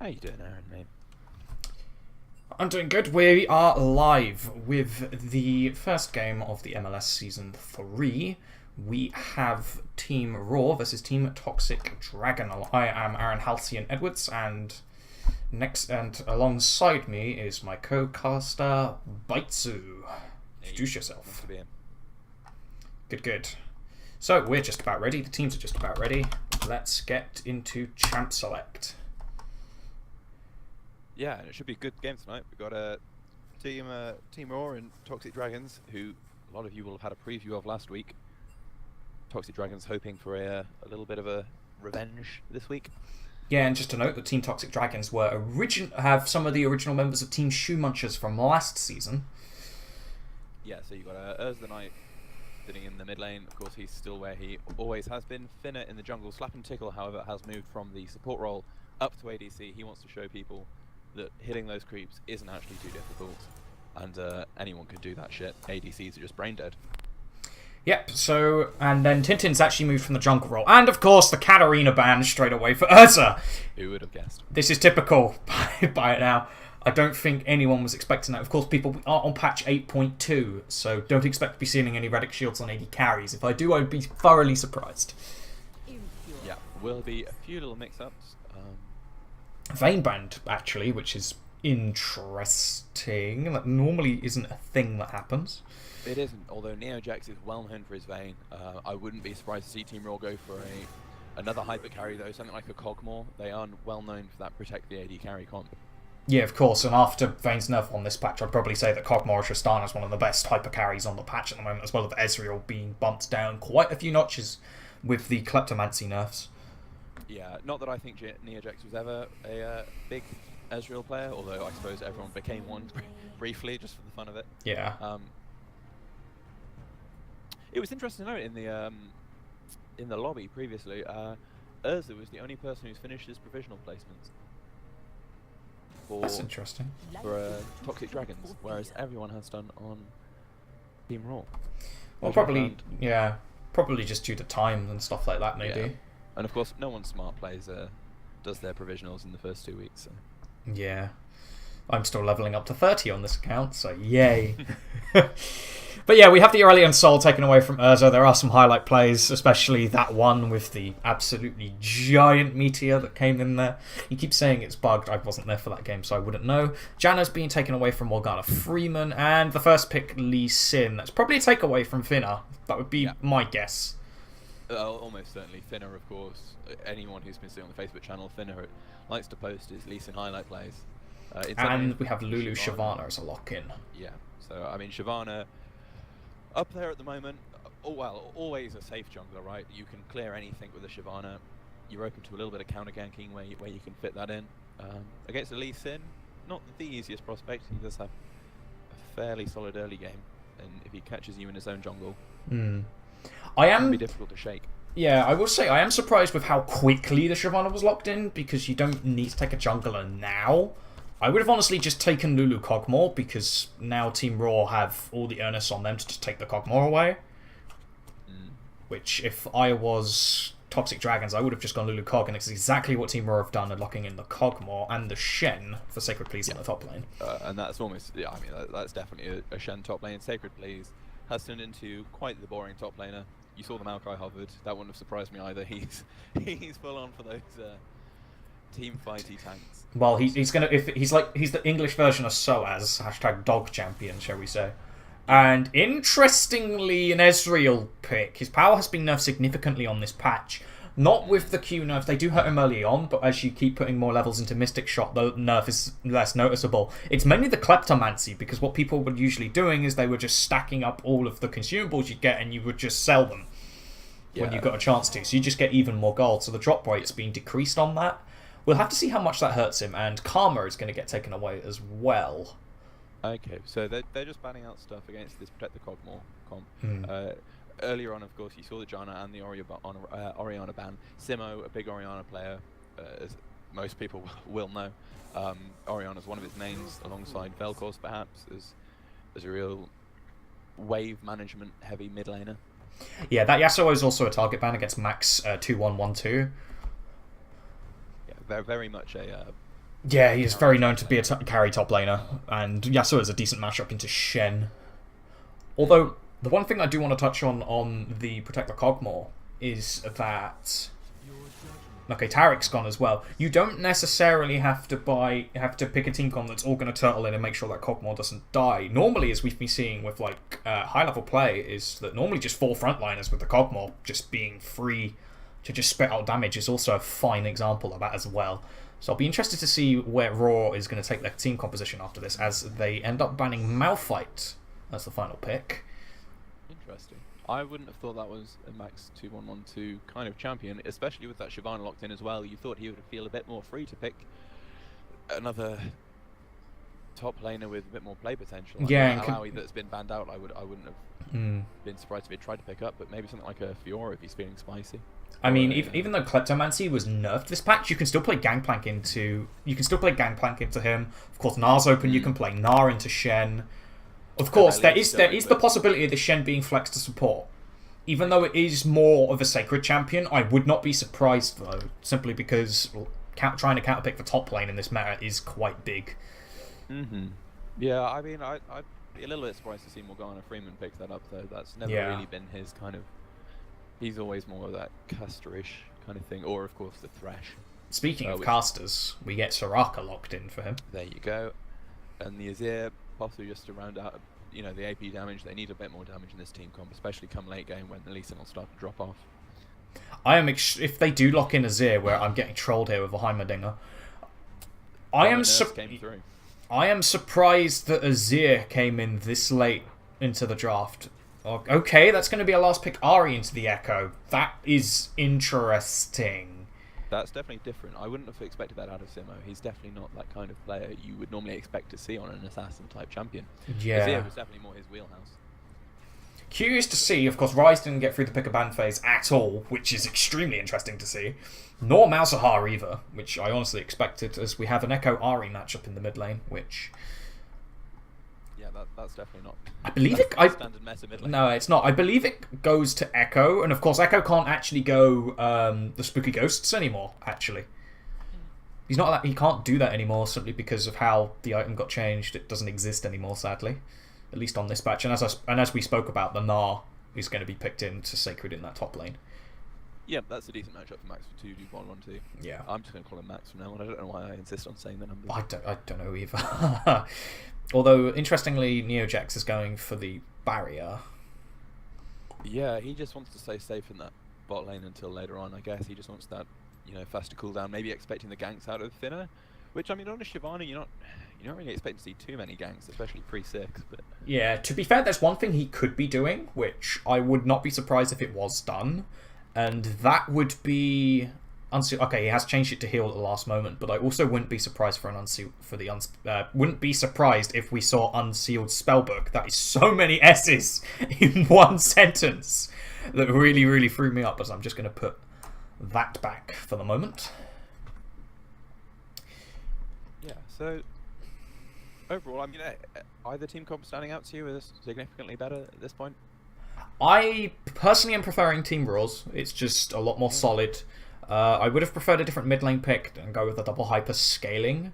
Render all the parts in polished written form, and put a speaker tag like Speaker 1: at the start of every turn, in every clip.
Speaker 1: How you doing, Aaron, mate?
Speaker 2: I'm doing good. We are live with the first game of the MLS Season 3. We have Team Raw versus Team Toxic Dragon. I am Aaron Halcyon Edwards, and alongside me is my co-caster, Baitsu. Introduce yourself. Good. So, we're just about ready. The teams are just about ready. Let's get into Champ Select.
Speaker 1: Yeah, and it should be a good game tonight. We've got a Team Raw and Toxic Dragons, who a lot of you will have had a preview of last week. Toxic Dragons hoping for a little bit of a revenge this week.
Speaker 2: Yeah, and just to note that Team Toxic Dragons have some of the original members of Team Shoe Munchers from last season.
Speaker 1: Yeah, so you've got Urza the Knight sitting in the mid lane. Of course, he's still where he always has been. Finner in the jungle. Slap and Tickle, however, has moved from the support role up to ADC. He wants to show people that hitting those creeps isn't actually too difficult, and anyone can do that shit. ADCs are just brain dead.
Speaker 2: Yep, and then Tintin's actually moved from the jungle role. And, of course, the Katarina ban straight away for Urza.
Speaker 1: Who would have guessed?
Speaker 2: This is typical by now. I don't think anyone was expecting that. Of course, people are on patch 8.2, so don't expect to be seeing any Relic Shields on AD carries. If I do, I'd be thoroughly surprised.
Speaker 1: Yeah, will be a few little mix-ups.
Speaker 2: Vayne banned, actually, which is interesting. That normally isn't a thing that happens.
Speaker 1: It isn't, although NeoJax is well known for his Vayne. I wouldn't be surprised to see Team Raw go for another hyper carry though, something like a Cogmore. They are well known for that protect the AD carry comp.
Speaker 2: Yeah, of course, and after Vayne's nerf on this patch, I'd probably say that Cogmore or Tristana is one of the best hyper carries on the patch at the moment, as well as Ezreal being bumped down quite a few notches with the Kleptomancy nerfs.
Speaker 1: Yeah, not that I think NeoJax was ever a big Ezreal player, although I suppose everyone became one briefly, just for the fun of it.
Speaker 2: Yeah.
Speaker 1: It was interesting to note in the lobby previously, Urza was the only person who's finished his provisional placements.
Speaker 2: That's interesting.
Speaker 1: For Toxic Dragons, whereas everyone has done on Team Raw.
Speaker 2: Well, probably just due to time and stuff like that, maybe.
Speaker 1: Yeah. And of course, no one smart does their provisionals in the first 2 weeks. So.
Speaker 2: Yeah. I'm still leveling up to 30 on this account, so yay. But yeah, we have the Aurelion Soul taken away from Urza. There are some highlight plays, especially that one with the absolutely giant meteor that came in there. You keep saying it's bugged. I wasn't there for that game, so I wouldn't know. Janna's being taken away from Morgana Freeman, and the first pick, Lee Sin. That's probably a takeaway from Finna. That would be my guess.
Speaker 1: Almost certainly. Finner, of course. Anyone who's been seeing on the Facebook channel, Finner likes to post his Lee Sin highlight plays.
Speaker 2: And we have Lulu Shyvana as a lock-in.
Speaker 1: Yeah, so I mean Shyvana up there at the moment. Oh well, always a safe jungler, right? You can clear anything with a Shyvana. You're open to a little bit of counter ganking where you can fit that in. Against a Lee Sin, not the easiest prospect. He does have a fairly solid early game, and if he catches you in his own jungle, it can be difficult to shake.
Speaker 2: Yeah, I will say I am surprised with how quickly the Shyvana was locked in, because you don't need to take a jungler now. I would have honestly just taken Lulu Cogmore, because now Team Raw have all the earnest on them to just take the Cogmore away. Which, if I was Toxic Dragons, I would have just gone Lulu Cog, and it's exactly what Team Raw have done, locking in the Cogmore and the Shen for Sacred Please on the top lane.
Speaker 1: And that's almost, I mean, that's definitely a Shen top lane. Sacred Please has turned into quite the boring top laner. You saw the Maokai hovered. That wouldn't have surprised me either. He's full on for those team fighty tanks.
Speaker 2: Well, he's he's the English version of Soaz, hashtag dog champion, shall we say. And interestingly, an Ezreal pick. His power has been nerfed significantly on this patch. Not with the Q nerf, they do hurt him early on, but as you keep putting more levels into Mystic Shot, the nerf is less noticeable. It's mainly the Kleptomancy, because what people were usually doing is they were just stacking up all of the consumables you'd get, and you would just sell them when you got a chance to. So you just get even more gold, so the drop rate's been decreased on that. We'll have to see how much that hurts him, and Karma is going to get taken away as well.
Speaker 1: Okay, so they're just banning out stuff against this Protect the Cogmore comp. Earlier on, of course, you saw the Janna and the Orianna ban. Simo, a big Orianna player, as most people will know. Orianna's one of his names, alongside Vel'Koz, perhaps, as a real wave management heavy mid laner.
Speaker 2: Yeah, that Yasuo is also a target ban against Max 2112.
Speaker 1: Yeah, very much a
Speaker 2: Yeah, he is very known to be a carry top laner, and Yasuo is a decent matchup into Shen. Although, the one thing I do want to touch on the Protect the Cogmore is that... Okay, Tarek's gone as well. You don't necessarily have to pick a team comp that's all going to turtle in and make sure that Cogmore doesn't die. Normally, as we've been seeing with like high-level play, is that normally just 4 frontliners with the Cogmore just being free to just spit out damage is also a fine example of that as well. So I'll be interested to see where Raw is going to take their team composition after this, as they end up banning Malphite as the final pick.
Speaker 1: Interesting. I wouldn't have thought that was a max 2-1-1-2 kind of champion, especially with that Shyvana locked in as well. You thought he would feel a bit more free to pick another top laner with a bit more play potential.
Speaker 2: Yeah,
Speaker 1: Alawi that's been banned out, I wouldn't have been surprised if he tried to pick up, but maybe something like a Fiora if he's feeling spicy.
Speaker 2: I mean, even though Kleptomancy was nerfed this patch, you can still play Gangplank into him. Of course, Nar's open. You can play Nar into Shen. Of course, there is the possibility of the Shen being flexed to support. Even though it is more of a sacred champion, I would not be surprised though, simply because trying to counterpick the top lane in this meta is quite big.
Speaker 1: Yeah, I mean, I'd be a little bit surprised to see Morgana Freeman pick that up though. That's never really been his kind of. He's always more of that casterish kind of thing, or of course the Thresh.
Speaker 2: Speaking of casters, we get Soraka locked in for him.
Speaker 1: There you go. And the Azir, possibly just to round out, the AP damage. They need a bit more damage in this team comp, especially come late game when the Lee Sin will start to drop off.
Speaker 2: If they do lock in Azir, where I'm getting trolled here with a Heimerdinger, I am surprised that Azir came in this late into the draft. Okay, that's going to be a last pick Ahri into the Echo. That is interesting.
Speaker 1: That's definitely different. I wouldn't have expected that out of Simo. He's definitely not that kind of player you would normally expect to see on an assassin-type champion.
Speaker 2: Yeah.
Speaker 1: Azir was definitely more his wheelhouse.
Speaker 2: Curious to see. Of course, Ryze didn't get through the pick-a-ban phase at all, which is extremely interesting to see. Nor Malzahar either, which I honestly expected, as we have an Echo Ahri matchup in the mid lane, which...
Speaker 1: Yeah, that's definitely not.
Speaker 2: I believe
Speaker 1: standard meta mid lane.
Speaker 2: No, it's not. I believe it goes to Echo, and of course Echo can't actually go the Spooky Ghosts anymore. Actually, he can't do that anymore simply because of how the item got changed. It doesn't exist anymore, sadly, at least on this patch. And as we spoke about, the Gnar is going to be picked into Sacred in that top lane.
Speaker 1: Yeah, that's a decent matchup for Max for 2-1-1-2.
Speaker 2: Yeah,
Speaker 1: I'm just going to call him Max from now on. I don't know why I insist on saying the numbers.
Speaker 2: I don't know either. Although, interestingly, Neojax is going for the barrier.
Speaker 1: Yeah, he just wants to stay safe in that bot lane until later on, I guess. He just wants that, faster cooldown, maybe expecting the ganks out of thinner. Which, I mean, on a Shyvana, you're not really expecting to see too many ganks, especially pre-6. But
Speaker 2: yeah, to be fair, there's one thing he could be doing, which I would not be surprised if it was done. And that would be... Okay, he has changed it to heal at the last moment, but I also wouldn't be surprised wouldn't be surprised if we saw Unsealed Spellbook. That is so many S's in one sentence that really, really threw me up, as I'm just going to put that back for the moment.
Speaker 1: Yeah, so overall, I mean, either team comp standing out to you as significantly better at this point?
Speaker 2: I personally am preferring Team Raw's. It's just a lot more solid. I would have preferred a different mid lane pick and go with the double hyper scaling,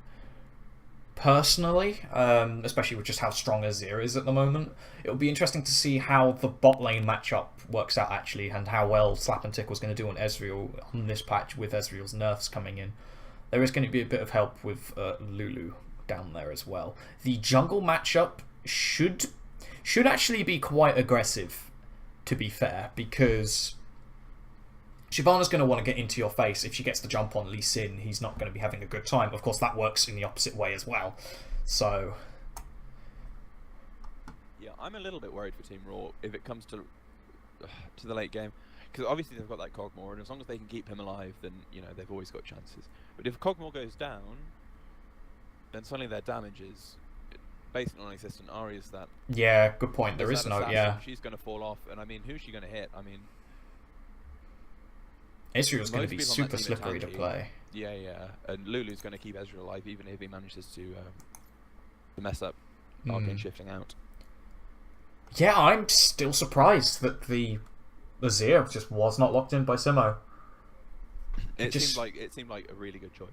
Speaker 2: personally, especially with just how strong Azir is at the moment. It'll be interesting to see how the bot lane matchup works out, actually, and how well Slap and Tick was going to do on Ezreal on this patch with Ezreal's nerfs coming in. There is going to be a bit of help with Lulu down there as well. The jungle matchup should actually be quite aggressive, to be fair, because Shyvana's going to want to get into your face. If she gets the jump on Lee Sin, he's not going to be having a good time. Of course, that works in the opposite way as well. So,
Speaker 1: yeah, I'm a little bit worried for Team Raw if it comes to the late game, because obviously they've got that Cogmore, and as long as they can keep him alive, then they've always got chances. But if Cogmore goes down, then suddenly their damage is basically non-existent. Ahri is that.
Speaker 2: Yeah, good point. There is no.
Speaker 1: Assassin.
Speaker 2: Yeah,
Speaker 1: she's going to fall off, and I mean, who's she going to hit? I mean,
Speaker 2: Ezreal's going to be super slippery to play.
Speaker 1: Yeah, and Lulu's going to keep Ezreal alive even if he manages to mess up Arcane shifting out.
Speaker 2: Yeah, I'm still surprised that the Azir just was not locked in by Simo.
Speaker 1: It seemed like a really good choice.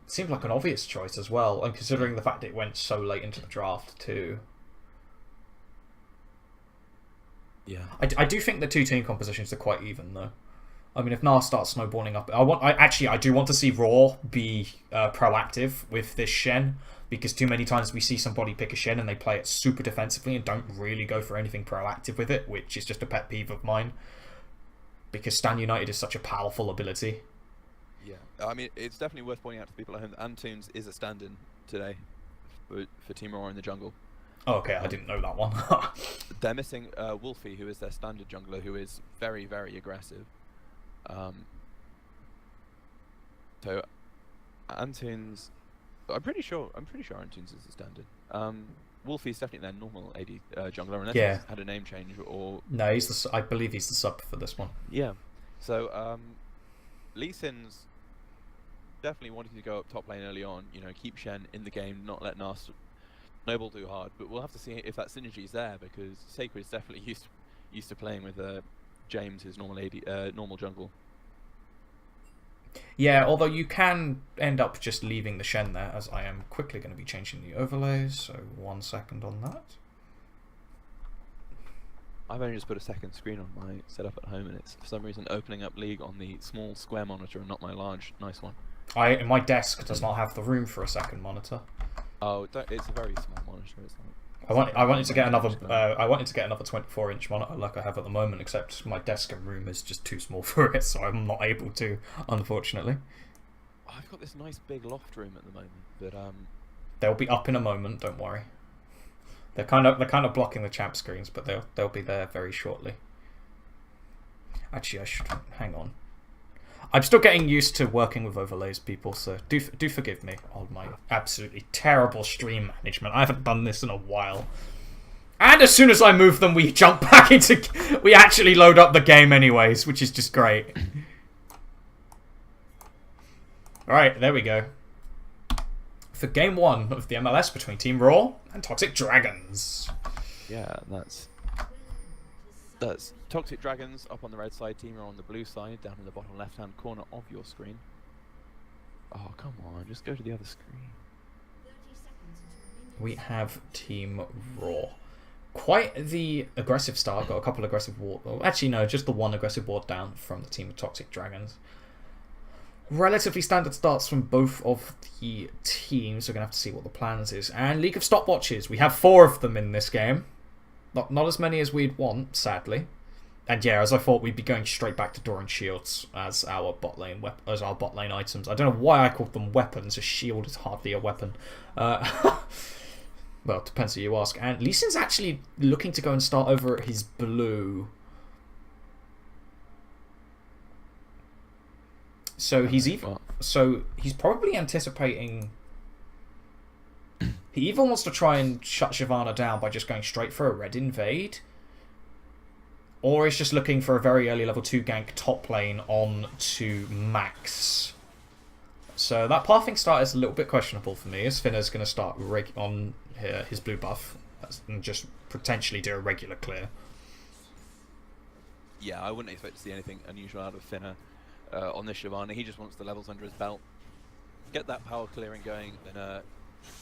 Speaker 2: Seemed like an obvious choice as well, and considering the fact it went so late into the draft too.
Speaker 1: Yeah.
Speaker 2: I do think the two team compositions are quite even though. I mean, if NAR starts snowballing up, I do want to see Raw be proactive with this Shen, because too many times we see somebody pick a Shen and they play it super defensively and don't really go for anything proactive with it, which is just a pet peeve of mine. Because Stan United is such a powerful ability.
Speaker 1: Yeah, I mean, it's definitely worth pointing out to people at home that Antunes is a stand-in today for Team Raw in the jungle.
Speaker 2: Oh, okay, I didn't know that one.
Speaker 1: They're missing Wolfie, who is their standard jungler, who is very, very aggressive. So Antunes, I'm pretty sure Antunes is the standard. Wolfie's definitely their normal AD jungler, unless he's had a name change or.
Speaker 2: No, I believe he's the sub for this one.
Speaker 1: Yeah. So Lee Sin's definitely wanting to go up top lane early on. You know, keep Shen in the game, not let Nas Noble do hard. But we'll have to see if that synergy is there, because Sacred's definitely used to playing with James, his normal normal jungle.
Speaker 2: Yeah, although you can end up just leaving the Shen there, as I am quickly going to be changing the overlays, so 1 second on that.
Speaker 1: I've only just put a second screen on my setup at home, and it's for some reason opening up League on the small square monitor and not my large, nice one.
Speaker 2: My desk does not have the room for a second monitor.
Speaker 1: Oh, it's a very small monitor. It's not.
Speaker 2: I wanted to get another 24-inch monitor like I have at the moment, except my desk and room is just too small for it, so I'm not able to, unfortunately.
Speaker 1: I've got this nice big loft room at the moment, but
Speaker 2: they'll be up in a moment. Don't worry. They're kind of blocking the champ screens, but they'll be there very shortly. Actually, I should hang on. I'm still getting used to working with overlays, people, so do forgive me on my absolutely terrible stream management. I haven't done this in a while. And as soon as I move them, we jump back into... We actually load up the game anyways, which is just great. Alright, there we go. For game 1 of the MLS between Team Raw and Toxic Dragons.
Speaker 1: Yeah, that's Toxic Dragons up on the red side, Team Raw on the blue side, down in the bottom left-hand corner of your screen. Oh, come on, just go to the other screen.
Speaker 2: We have Team Raw. Quite the aggressive start. Got a couple aggressive ward. Well, actually, no, just the one aggressive ward down from the team of Toxic Dragons. Relatively standard starts from both of the teams. We're going to have to see what the plans is. And League of Stopwatches. We have 4 of them in this game. Not as many as we'd want, sadly. And yeah, as I thought, we'd be going straight back to Doran Shields as our bot lane items. I don't know why I called them weapons. A shield is hardly a weapon. Well, it depends who you ask. And Lee Sin's actually looking to go and start over at his blue. So he's probably anticipating. He either wants to try and shut Shyvana down by just going straight for a red invade, or he's just looking for a very early level 2 gank top lane on to Max. So that pathing start is a little bit questionable for me, as Finna's going to start on his blue buff and just potentially do a regular clear.
Speaker 1: Yeah, I wouldn't expect to see anything unusual out of Finna on this Shyvana. He just wants the levels under his belt, get that power clearing going, then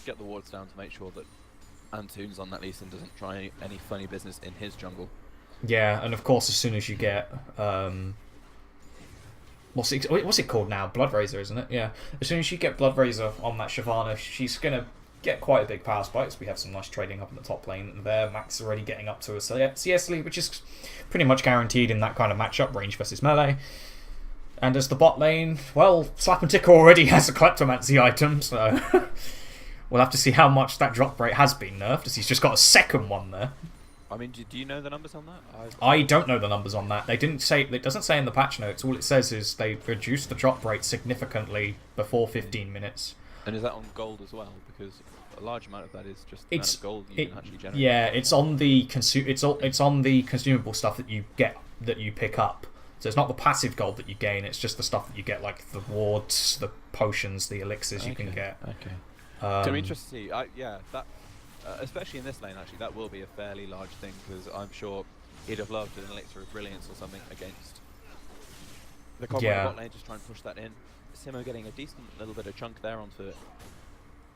Speaker 1: get the wards down to make sure that Antunes on that Lee Sin doesn't try any funny business in his jungle.
Speaker 2: Yeah, and of course, as soon as you get what's it called now? Bloodrazor, isn't it? Yeah. As soon as you get Bloodrazor on that Shyvana, she's gonna get quite a big power spike. So we have some nice trading up in the top lane there. Max is already getting up to a CS lead, which is pretty much guaranteed in that kind of matchup, range versus melee. And as the bot lane, well, Slap and Ticker already has a Kleptomancy item, so we'll have to see how much that drop rate has been nerfed, as he's just got a second one there.
Speaker 1: I mean, do you know the numbers on that?
Speaker 2: I don't know the numbers on that. They didn't say. It doesn't say in the patch notes. All it says is they reduced the drop rate significantly before 15 minutes.
Speaker 1: And is that on gold as well? Because a large amount of that is just the amount of gold you can actually generate.
Speaker 2: Yeah, it's on the it's on the consumable stuff that you pick up. So it's not the passive gold that you gain. It's just the stuff that you get, like the wards, the potions, the elixirs you can get.
Speaker 1: Okay. So I'm interested to see. Yeah, that. Especially in this lane, actually, that will be a fairly large thing, because I'm sure he'd have loved an Elixir of Brilliance or something against the Cobra bot lane, just try and push that in. Simo getting a decent little bit of chunk there onto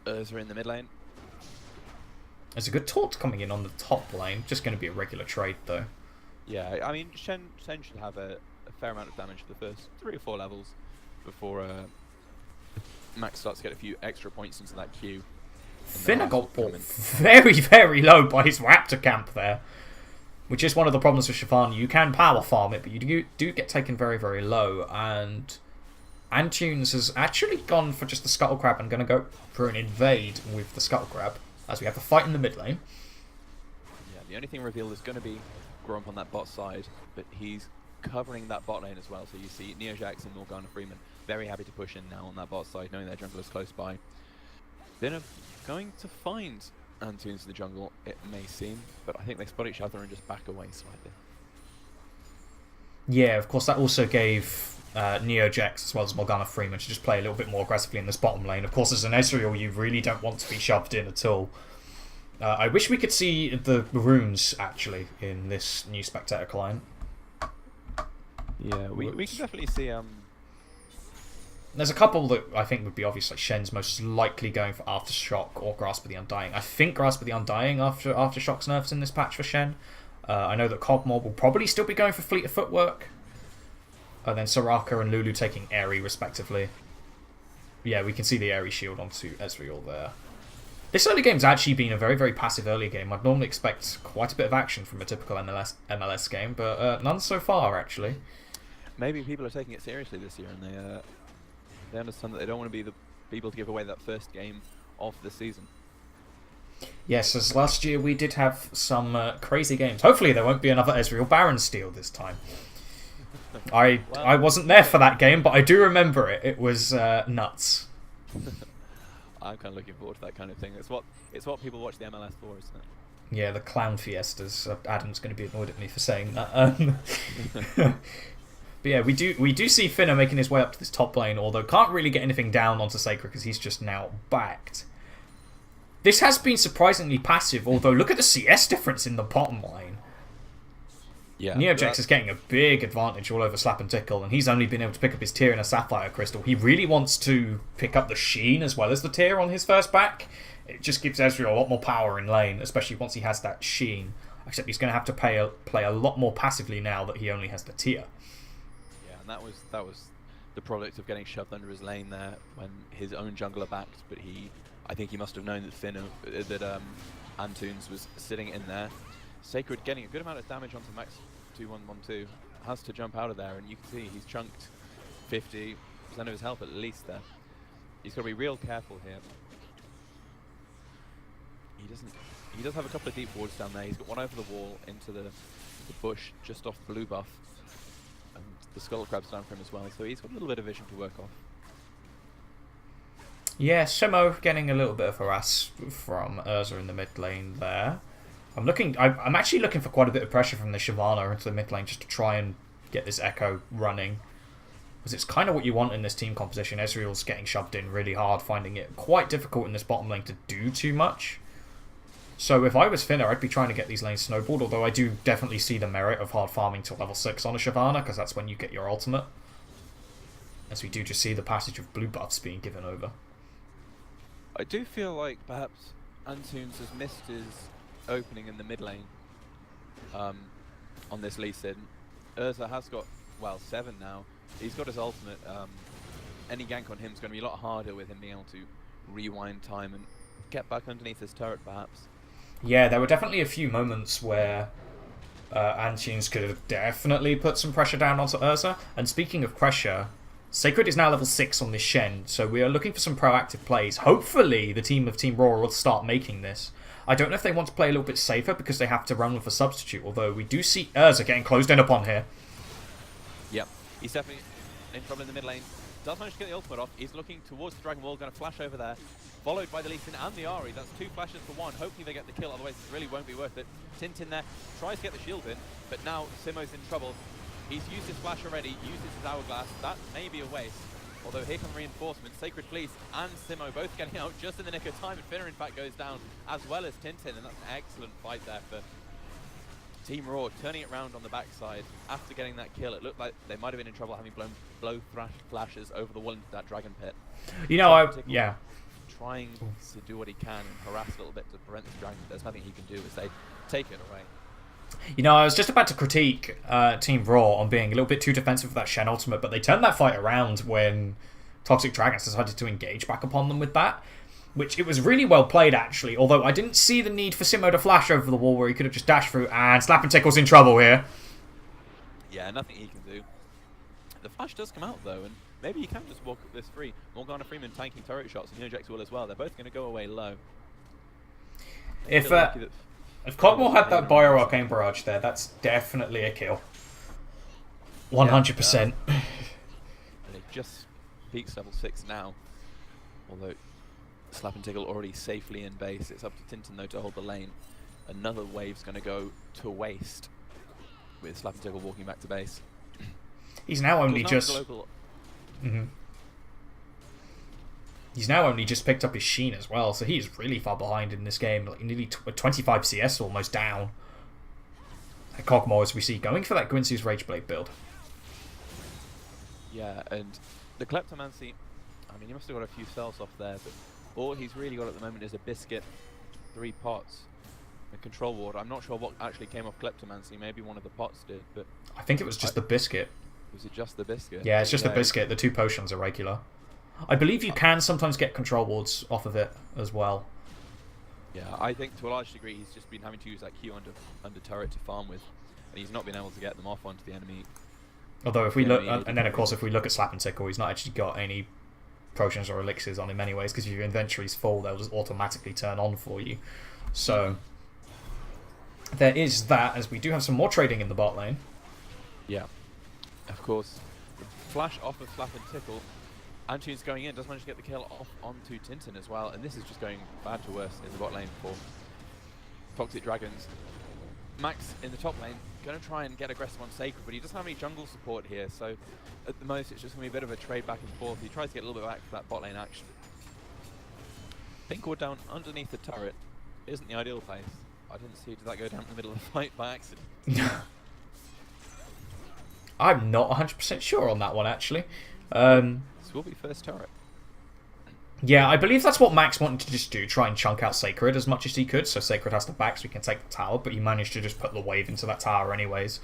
Speaker 1: Urza in the mid lane.
Speaker 2: There's a good taunt coming in on the top lane. Just going to be a regular trade, though.
Speaker 1: Yeah, I mean, Shen should have a fair amount of damage for the first 3 or 4 levels before Max starts to get a few extra points into that queue.
Speaker 2: Finna got bought very, very low by his Raptor camp there, which is one of the problems with Shyvana. You can power farm it, but you do get taken very, very low. And Antunes has actually gone for just the Scuttle Crab and going to go for an invade with the Scuttle Crab, as we have a fight in the mid lane.
Speaker 1: Yeah, the only thing revealed is going to be Grump on that bot side, but he's covering that bot lane as well. So you see Neojax and Morgana Freeman very happy to push in now on that bot side, knowing their jungle is close by. They're going to find Antunes in the jungle, it may seem, but I think they spot each other and just back away slightly.
Speaker 2: Yeah, of course, that also gave Neojax as well as Morgana Freeman to just play a little bit more aggressively in this bottom lane. Of course, as an Ezreal, you really don't want to be shoved in at all. I wish we could see the runes, actually, in this new Spectator client.
Speaker 1: Yeah, we can definitely see...
Speaker 2: There's a couple that I think would be obvious, like Shen's most likely going for Aftershock or Grasp of the Undying. I think Grasp of the Undying after Aftershock's nerfs in this patch for Shen. I know that Cogmore will probably still be going for Fleet of Footwork. And then Soraka and Lulu taking Airy, respectively. Yeah, we can see the Airy shield onto Ezreal there. This early game's actually been a very, very passive early game. I'd normally expect quite a bit of action from a typical MLS game, but none so far, actually.
Speaker 1: Maybe people are taking it seriously this year, and they understand that they don't want to be the people to give away that first game of the season.
Speaker 2: Yes, as last year we did have some crazy games. Hopefully there won't be another Ezreal Baron steal this time. I wasn't there for that game, but I do remember it. It was nuts.
Speaker 1: I'm kind of looking forward to that kind of thing. It's what people watch the MLS for, isn't it?
Speaker 2: Yeah, the clown fiestas. Adam's going to be annoyed at me for saying that. But yeah, we do see Finna making his way up to this top lane, although can't really get anything down onto Sacred because he's just now backed. This has been surprisingly passive, although look at the CS difference in the bottom lane.
Speaker 1: Yeah,
Speaker 2: Neojax is getting a big advantage all over Slap and Tickle, and he's only been able to pick up his tier in a Sapphire Crystal. He really wants to pick up the Sheen as well as the tier on his first back. It just gives Ezreal a lot more power in lane, especially once he has that Sheen. Except he's going to have to play a lot more passively now that he only has the tier.
Speaker 1: Yeah, and that was the product of getting shoved under his lane there when his own jungler backed. But I think he must have known that Antunes was sitting in there. Sacred getting a good amount of damage onto Max 2112, has to jump out of there, and you can see he's chunked 50% of his health at least there. He's got to be real careful here. He does have a couple of deep wards down there. He's got one over the wall into the bush just off blue buff, and the Skull Crab's down for him as well, so he's got a little bit of vision to work off.
Speaker 2: Yeah, Simo getting a little bit of harass from Urza in the mid lane there. I'm actually looking for quite a bit of pressure from the Shyvana into the mid lane just to try and get this Echo running. Because it's kind of what you want in this team composition. Ezreal's getting shoved in really hard, finding it quite difficult in this bottom lane to do too much. So if I was Finna, I'd be trying to get these lanes snowballed, although I do definitely see the merit of hard farming to level 6 on a Shyvana, because that's when you get your ultimate. As we do just see the passage of blue buffs being given over.
Speaker 1: I do feel like perhaps Antunes has missed his opening in the mid lane on this Lee Sin. Urza has got, well, 7 now. He's got his ultimate. Any gank on him is going to be a lot harder with him being able to rewind time and get back underneath his turret, perhaps.
Speaker 2: Yeah, there were definitely a few moments where Antunes could have definitely put some pressure down onto Urza. And speaking of pressure, Sacred is now level 6 on this Shen, so we are looking for some proactive plays. Hopefully the team of Team Raw will start making this. I don't know if they want to play a little bit safer because they have to run with a substitute, although we do see Urza getting closed in upon here.
Speaker 1: Yep, he's definitely in trouble in the mid lane. Does manage to get the ultimate off. He's looking towards the Dragon Wall, going to flash over there. Followed by the Lee Sin and the Ahri. That's 2 flashes for 1. Hopefully they get the kill, otherwise it really won't be worth it. Tintin there, tries to get the shield in, but now Simo's in trouble. He's used his flash already, uses his hourglass. That may be a waste. Although here come reinforcements. Sacred Fleece and Simo both getting out just in the nick of time. And Finna in fact goes down as well as Tintin. And that's an excellent fight there for Team Raw turning it round on the backside after getting that kill. It looked like they might have been in trouble having blown flashes over the wall into that dragon pit.
Speaker 2: You know, yeah.
Speaker 1: Trying to do what he can and harass a little bit to prevent this dragon. There's nothing he can do as they take it away.
Speaker 2: You know, I was just about to critique Team Raw on being a little bit too defensive with that Shen ultimate, but they turned that fight around when Toxic Dragons decided to engage back upon them with that, which it was really well played, actually, although I didn't see the need for Simo to flash over the wall where he could have just dashed through, and Slap and Tickle's in trouble here.
Speaker 1: Yeah, nothing he can do. The flash does come out, though, and maybe he can just walk this free. Morgana Freeman tanking turret shots, and Neojex will as well. They're both going to go away low.
Speaker 2: If Cogmore had that Bio Arcane Barrage there, that's definitely a kill. 100%.
Speaker 1: And it just peaks level 6 now. Although Slap and Tickle already safely in base. It's up to Tintin, though, to hold the lane. Another wave's going to go to waste with Slap and Tickle walking back to base.
Speaker 2: He's now only just... He's now only just picked up his Sheen as well, so he's really far behind in this game. Like nearly 25 CS almost down. And Cogmore, as we see, going for that Gwynsu's Rageblade build.
Speaker 1: Yeah, and the Kleptomancy, I mean, he must have got a few cells off there, but all he's really got at the moment is a Biscuit, 3 pots, a Control Ward. I'm not sure what actually came off Kleptomancy. Maybe one of the pots did, but...
Speaker 2: I think it was just the Biscuit.
Speaker 1: Was it just the Biscuit? Yeah,
Speaker 2: it's just the Biscuit. The 2 potions are regular. I believe you can sometimes get Control Wards off of it as well.
Speaker 1: Yeah, I think to a large degree he's just been having to use that Q under turret to farm with, and he's not been able to get them off onto the enemy.
Speaker 2: Although if we look, and then of course if we look at Slap and Tickle, he's not actually got any potions or elixirs on him anyways, because if your inventory's full, they'll just automatically turn on for you. So there is that, as we do have some more trading in the bot lane.
Speaker 1: Yeah, of course. Flash off of Slap and Tickle. Antunes going in, does manage to get the kill off onto Tintin as well, and this is just going bad to worse in the bot lane for Toxic Dragons. Max in the top lane, going to try and get aggressive on Sacred, but he doesn't have any jungle support here, so at the most it's just going to be a bit of a trade back and forth. He tries to get a little bit back for that bot lane action. Pinkwood down underneath the turret isn't the ideal place. I didn't see, did that go down in the middle of the fight by accident?
Speaker 2: I'm not 100% sure on that one, actually.
Speaker 1: This will be first turret.
Speaker 2: Yeah, I believe that's what Max wanted to just do, try and chunk out Sacred as much as he could, so Sacred has to back so he can take the tower, but he managed to just put the wave into that tower anyways.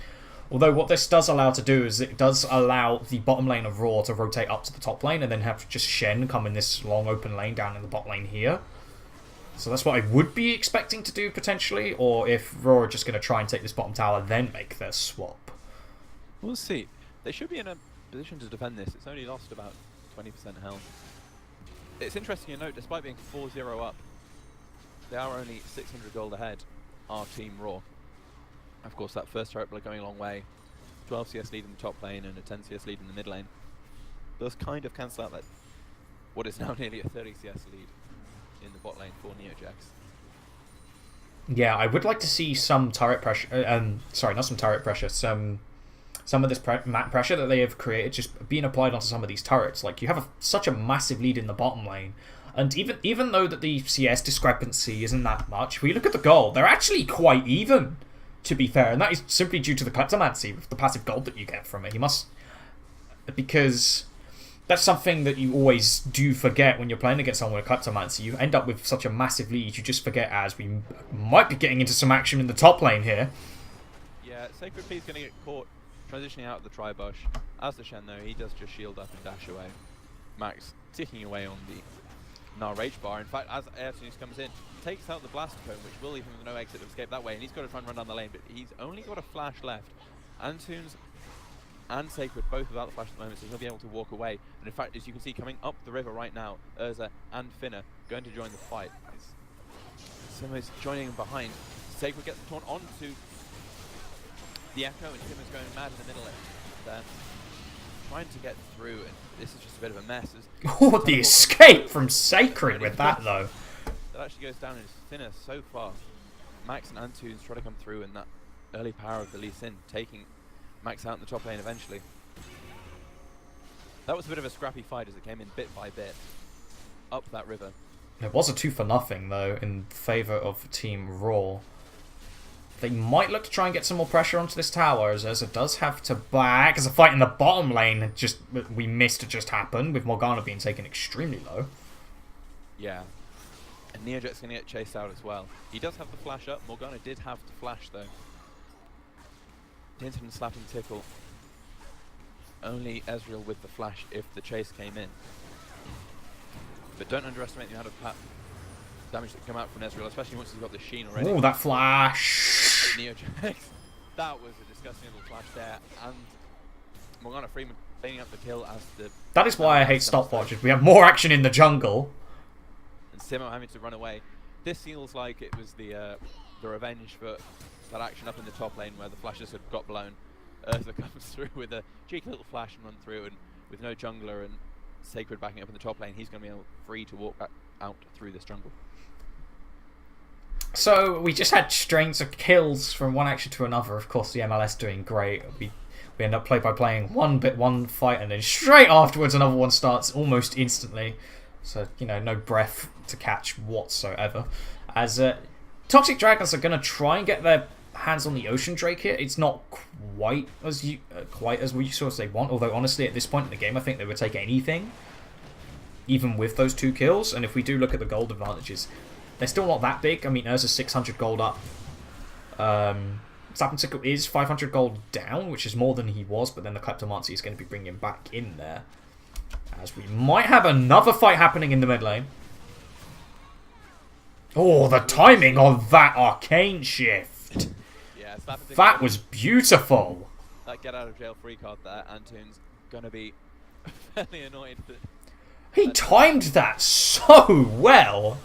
Speaker 2: Although what this does allow to do is it does allow the bottom lane of Raw to rotate up to the top lane and then have just Shen come in this long open lane down in the bot lane here. So that's what I would be expecting to do potentially, or if Raw are just going to try and take this bottom tower then make their swap.
Speaker 1: We'll see. They should be in a position to defend this. It's only lost about 20% health. It's interesting to note, despite being 4-0 up, they are only 600 gold ahead, our Team Raw. Of course, that first turret going a long way. 12 CS lead in the top lane and a 10 CS lead in the mid lane. Those kind of cancel out that what is now nearly a 30 CS lead in the bot lane for Neojex.
Speaker 2: Yeah, I would like to see some turret pressure. Sorry, not some turret pressure. Some of this map pressure that they have created just being applied onto some of these turrets. Like, you have such a massive lead in the bottom lane, and even though that the CS discrepancy isn't that much, if we look at the gold, they're actually quite even, to be fair, and that is simply due to the Kleptomancy, with the passive gold that you get from it. You must... Because that's something that you always do forget when you're playing against someone with Kleptomancy. You end up with such a massive lead, you just forget, as we might be getting into some action in the top lane here.
Speaker 1: Yeah, Sacred P is going to get caught transitioning out of the Tri-Bush. As the Shen, though, he does just shield up and dash away. Max ticking away on the Gnar Rage Bar. In fact, as Airtoons comes in, takes out the Blast Cone, which will leave him with no exit to escape that way, and he's got to try and run down the lane, but he's only got a flash left. Antunes and Sacred both without the flash at the moment, so he'll be able to walk away. And in fact, as you can see, coming up the river right now, Urza and Finna going to join the fight. Simo's joining him behind. Sacred gets torn onto the Echo, and Simo's going mad in the middle there. Trying to get through, and this is just a bit of a mess.
Speaker 2: Oh, the escape from Sacred with that, though.
Speaker 1: That actually goes down in Finna so far. Max and Antunes try to come through, and that early power of the Lee Sin taking Max out in the top lane eventually. That was a bit of a scrappy fight as it came in bit by bit up that river.
Speaker 2: It was a 2-for-0 though in favour of Team Raw. They might look to try and get some more pressure onto this tower, as Urza does have to back. As a fight in the bottom lane, we missed just happened, with Morgana being taken extremely low.
Speaker 1: Yeah. And Neojet's going to get chased out as well. He does have the flash up. Morgana did have the flash, though. Tintin slapping Tickle. Only Ezreal with the flash if the chase came in. But don't underestimate the amount of damage that can come out from Ezreal, especially once he's got the Sheen already.
Speaker 2: Oh, that flash!
Speaker 1: Neojet. That was a disgusting little flash there. And Morgana Freeman cleaning up the kill as the...
Speaker 2: That is why I hate stopwatches. We have more action in the jungle.
Speaker 1: And Simo having to run away. This feels like it was the revenge for that action up in the top lane where the flashes had got blown. Urza comes through with a cheeky little flash and run through, and with no jungler and Sacred backing up in the top lane, he's going to be free to walk out through this jungle.
Speaker 2: So we just had strings of kills from one action to another. Of course, the MLS doing great. We end up by playing one fight, and then straight afterwards another one starts almost instantly. So, you know, no breath to catch whatsoever. As Toxic Dragons are going to try and get their hands on the Ocean Drake here. It's not quite as useful as they want, although honestly at this point in the game I think they would take anything, even with those 2 kills. And if we do look at the gold advantages, they're still not that big. I mean, Urza's 600 gold up. Sapentickle is 500 gold down, which is more than he was, but then the Kleptomancy is going to be bringing him back in there. As we might have another fight happening in the mid lane. Oh, the timing of that arcane shift.
Speaker 1: Yeah,
Speaker 2: that was beautiful.
Speaker 1: That get out of jail free card there, Antoon's going to be fairly annoyed that...
Speaker 2: He timed that so well.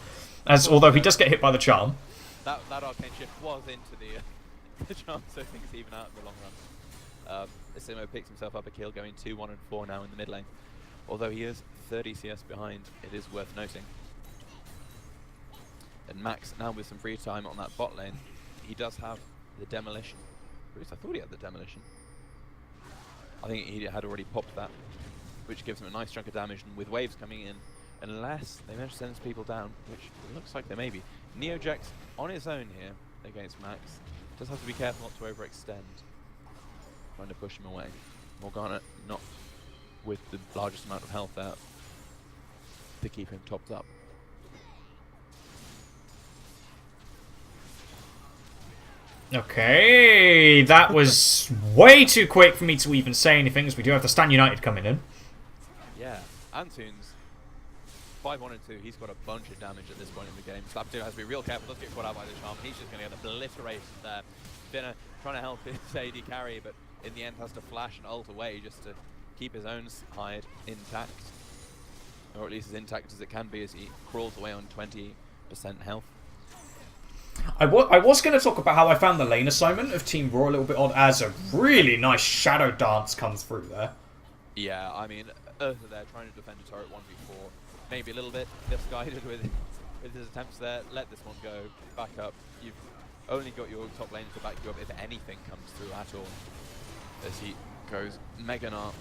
Speaker 2: Although he does get hit by the charm.
Speaker 1: That arcane shift was into the charm, so things even out in the long run. Simo picks himself up a kill, going 2-1 and 4 now in the mid lane. Although he is 30 CS behind, it is worth noting. And Max now with some free time on that bot lane. He does have the demolition. Bruce, I thought he had the demolition. I think he had already popped that, which gives him a nice chunk of damage. And with waves coming in, unless they manage to send people down, which it looks like they may be. Neojet's on his own here against Max. Does have to be careful not to overextend. Trying to push him away. Morgana not with the largest amount of health out to keep him topped up.
Speaker 2: Okay, that was way too quick for me to even say anything, as we do have the Stan United coming in.
Speaker 1: Yeah, Antoon's 5-1 and 2. He's got a bunch of damage at this point in the game. Slapdo has to be real careful, does get caught out by the charm. He's just going to get obliterated there. Finna trying to help his AD carry, but in the end has to flash and ult away just to keep his own hide intact. Or at least as intact as it can be as he crawls away on 20% health.
Speaker 2: I was going to talk about how I found the lane assignment of Team Raw a little bit odd, as a really nice shadow dance comes through there.
Speaker 1: Yeah, I mean, Urza there trying to defend a turret 1v4. Maybe a little bit misguided with his attempts there. Let this one go. Back up. You've only got your top lane to back you up if anything comes through at all. As he goes Mega Gnar.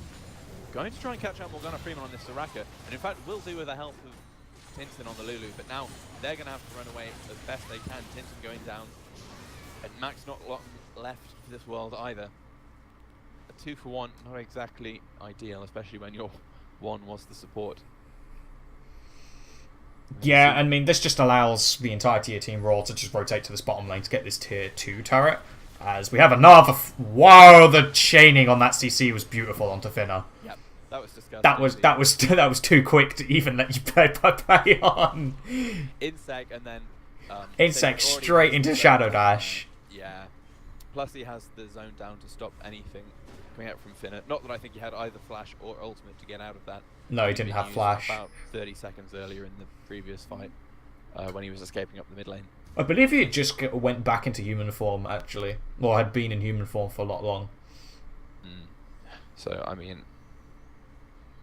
Speaker 1: Going to try and catch out Morgana Freeman on this Soraka. And in fact, will do with the help of Tintin on the Lulu, but now they're going to have to run away as best they can. Tintin going down, and Max not long left for this world either. A 2-for-1, not exactly ideal, especially when your one was the support.
Speaker 2: Yeah, I mean, this just allows the entirety of Team Raw to just rotate to this bottom lane to get this tier 2 turret. As we have another... Wow, the chaining on that CC was beautiful onto Finna.
Speaker 1: Yep. That was disgusting.
Speaker 2: That was too quick to even let you play on.
Speaker 1: Insect and then
Speaker 2: Insect straight into Shadow Dash.
Speaker 1: Yeah. Plus he has the zone down to stop anything coming out from Finna. Not that I think he had either flash or ultimate to get out of that.
Speaker 2: No, he didn't have flash.
Speaker 1: About 30 seconds earlier in the previous fight when he was escaping up the mid lane.
Speaker 2: I believe he had just went back into human form actually, or had been in human form for not long.
Speaker 1: So I mean.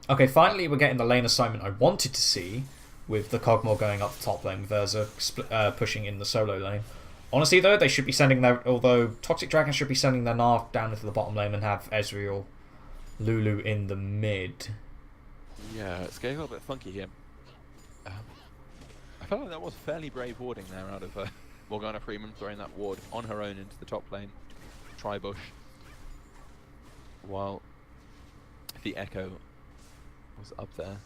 Speaker 2: Okay, finally we're getting the lane assignment I wanted to see, with the Cogmore going up the top lane with Urza pushing in the solo lane. Honestly though, they should be sending although Toxic Dragon should be sending their Narf down into the bottom lane and have Ezreal, Lulu in the mid.
Speaker 1: Yeah, it's getting a little bit funky here. I felt like that was fairly brave warding there out of Morgana Freeman throwing that ward on her own into the top lane. Tri-bush. While the Echo was up there.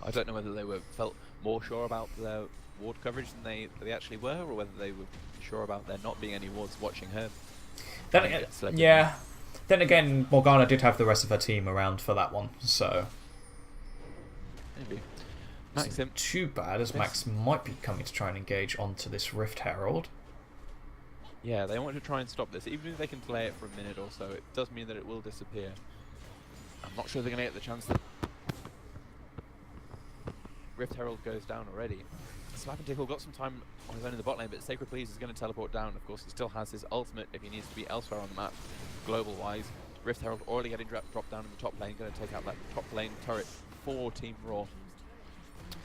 Speaker 1: I don't know whether they felt more sure about their ward coverage than they actually were, or whether they were sure about there not being any wards watching her.
Speaker 2: Yeah. Then again, Morgana did have the rest of her team around for that one, so...
Speaker 1: Maybe. Maxim.
Speaker 2: Too bad, as Max might be coming to try and engage onto this Rift Herald.
Speaker 1: Yeah, they want to try and stop this. Even if they can delay it for a minute or so, it does mean that it will disappear. I'm not sure they're going to get the chance that Rift Herald goes down already. Slap and Tickle got some time on his own in the bot lane, but Sacred Please is going to teleport down. Of course, he still has his ultimate if he needs to be elsewhere on the map, global-wise. Rift Herald already getting dropped down in the top lane, going to take out that top lane turret for Team Raw.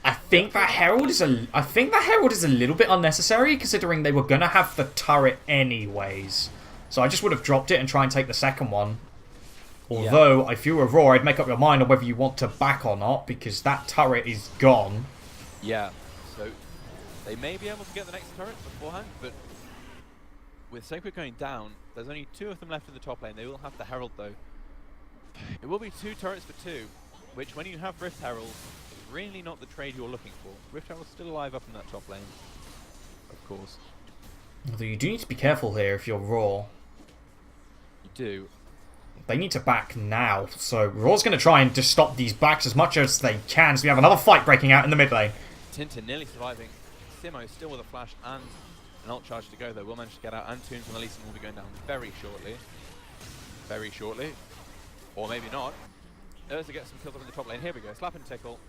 Speaker 2: I think that Herald is a little bit unnecessary, considering they were going to have the turret anyways. So I just would have dropped it and try and take the second one. Although, if you were Raw, I'd make up your mind on whether you want to back or not, because that turret is gone.
Speaker 1: Yeah, so they may be able to get the next turret beforehand, but with Sacred going down, there's only 2 of them left in the top lane. They will have the Herald, though. It will be 2 turrets for 2, which, when you have Rift Herald, is really not the trade you're looking for. Rift Herald's still alive up in that top lane, of course.
Speaker 2: Although you do need to be careful here if you're Raw.
Speaker 1: You do.
Speaker 2: They need to back now, so Raw's going to try and just stop these backs as much as they can, so we have another fight breaking out in the mid lane.
Speaker 1: Tintin nearly surviving. Simo still with a flash and an ult charge to go, though. Will manage to get out, and Toons and Elysian will be going down very shortly. Very shortly. Or maybe not. Urza gets some kills up in the top lane. Here we go. Slap and Tickle.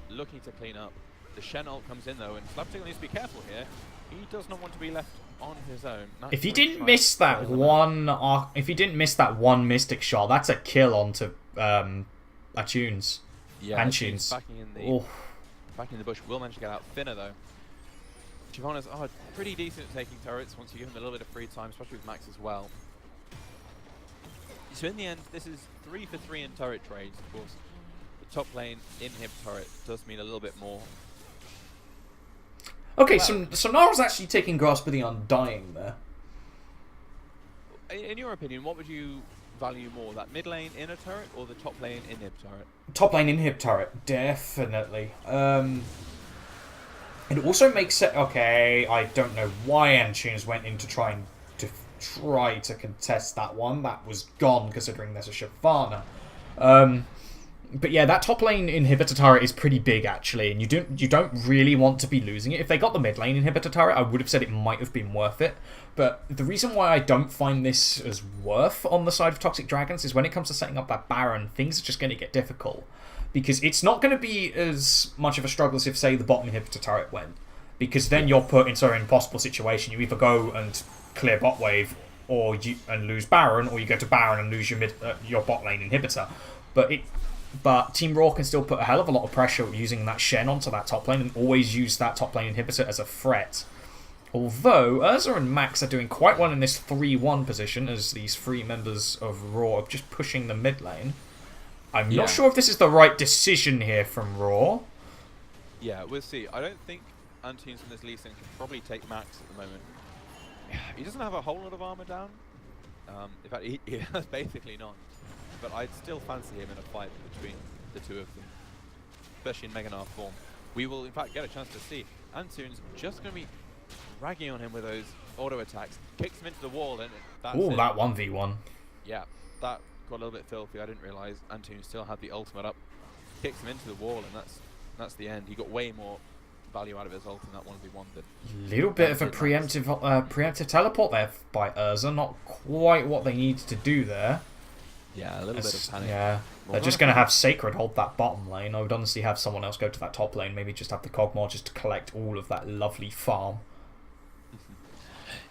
Speaker 1: Looking to clean up. The Shen ult comes in, though, and Slap and Tickle needs to be careful here. He does not want to be left on his own.
Speaker 2: If he didn't miss that one Mystic shot, that's a kill onto Tunes.
Speaker 1: Yeah,
Speaker 2: and Tunes.
Speaker 1: Back in the bush. Will manage to get out thinner, though. Shyvana's are pretty decent at taking turrets once you give him a little bit of free time, especially with Max as well. So in the end, this is 3 for 3 in turret trades, of course. The top lane inhib turret does mean a little bit more.
Speaker 2: Okay, well, so Nara's actually taking grasp of the Undying there.
Speaker 1: In your opinion, what would you value more, that mid lane inner turret or the top lane inhib turret?
Speaker 2: Top lane inhib turret, definitely. It also makes it okay. I don't know why Antunes went in to try to contest that one. That was gone considering there's a Shyvana. But yeah, that top lane inhibitor turret is pretty big actually, and you don't really want to be losing it. If they got the mid lane inhibitor turret, I would have said it might have been worth it. But the reason why I don't find this as worth on the side of Toxic Dragons is when it comes to setting up that Baron, things are just going to get difficult. Because it's not going to be as much of a struggle as if, say, the bottom inhibitor turret went. Because then you're put into an impossible situation. You either go and clear bot wave and lose Baron, or you go to Baron and lose your bot lane inhibitor. But Team Raw can still put a hell of a lot of pressure using that Shen onto that top lane and always use that top lane inhibitor as a threat. Although, Urza and Max are doing quite well in this 3-1 position as these 3 members of Raw are just pushing the mid lane. I'm not sure if this is the right decision here from Raw.
Speaker 1: Yeah, we'll see. I don't think Antunes from this Lee Sin can probably take Max at the moment. He doesn't have a whole lot of armor down. In fact, he has basically none. But I'd still fancy him in a fight between the 2 of them, especially in Mega Gnar form. We will, in fact, get a chance to see. Antunes just going to be ragging on him with those auto attacks. Kicks him into the wall, and that's it.
Speaker 2: That 1v1.
Speaker 1: Yeah, that got a little bit filthy. I didn't realise Antunes still had the ultimate up. Kicks him into the wall, and that's the end. He got way more value out of his ult in that 1v1 than...
Speaker 2: Little bit of a preemptive teleport there by Urza. Not quite what they needed to do there.
Speaker 1: Yeah, a little bit of panic.
Speaker 2: Yeah, they're just going to have Sacred hold that bottom lane. I would honestly have someone else go to that top lane. Maybe just have the Cogmore just to collect all of that lovely farm.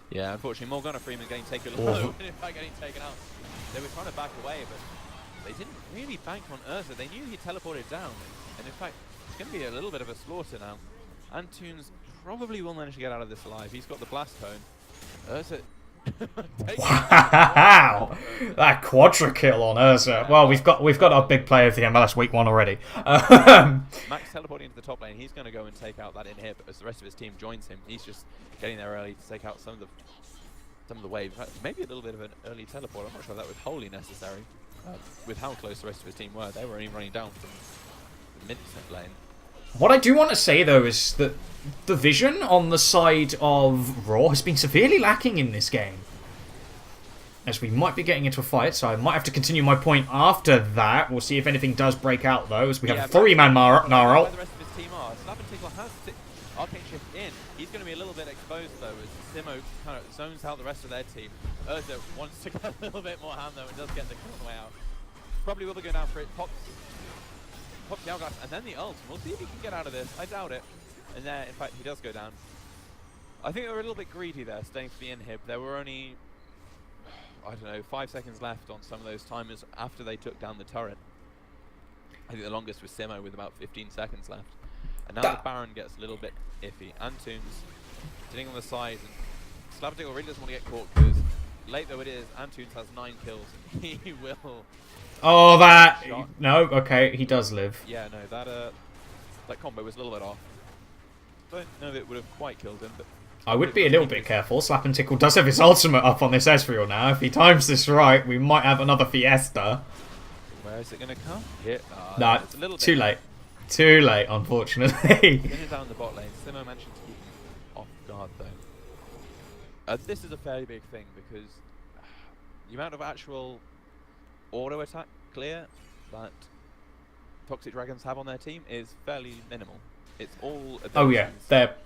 Speaker 1: Yeah, unfortunately, Morgana Freeman getting taken low, and in fact getting taken out. They were trying to back away, but they didn't really bank on Urza. They knew he teleported down, and in fact, it's going to be a little bit of a slaughter now. Antunes probably will manage to get out of this alive. He's got the Blast Cone. Urza
Speaker 2: Wow, that quadra kill on Urza. Well, we've got our big player of the MLS Week 1 already.
Speaker 1: Max teleporting into the top lane. He's going to go and take out that inhib as the rest of his team joins him. He's just getting there early to take out some of the waves. Maybe a little bit of an early teleport. I'm not sure if that was wholly necessary. With how close the rest of his team were, they were only running down from the mid lane.
Speaker 2: What I do want to say, though, is that the vision on the side of Raw has been severely lacking in this game. As we might be getting into a fight, so I might have to continue my point after that. We'll see if anything does break out, though, as we have a three-man Gnarl.
Speaker 1: Where the rest of his team are. Slapentickle has Arcane Shift in. He's going to be a little bit exposed, though, as Simo kind of zones out the rest of their team. Urza wants to get a little bit more hand, though, and does get the kill on the way out. Probably will be going down for it. Pops the hourglass, and then the ult. We'll see if he can get out of this. I doubt it. And there, in fact, he does go down. I think they were a little bit greedy there, staying for the inhib. There were only, I don't know, 5 seconds left on some of those timers after they took down the turret. I think the longest was Simo with about 15 seconds left. And now the Baron gets a little bit iffy. Antunes sitting on the side, and Slapentickle really doesn't want to get caught because late though it is, Antunes has 9 kills. He will.
Speaker 2: Oh, that no, okay, he does live.
Speaker 1: Yeah, no, that combo was a little bit off. Don't know that it would have quite killed him, but
Speaker 2: I would be a little bit careful. Slapentickle does have his ultimate up on this Ezreal now. If he times this right, we might have another Fiesta.
Speaker 1: Where is it going to come? Here.
Speaker 2: No,
Speaker 1: it's a little
Speaker 2: too
Speaker 1: bit
Speaker 2: late. Too late, unfortunately.
Speaker 1: Finish down the bot lane. Simo mentioned to keep him off guard, though. This is a fairly big thing because the amount of actual auto attack clear that Toxic Dragons have on their team is fairly minimal. It's all abilities.
Speaker 2: Oh yeah,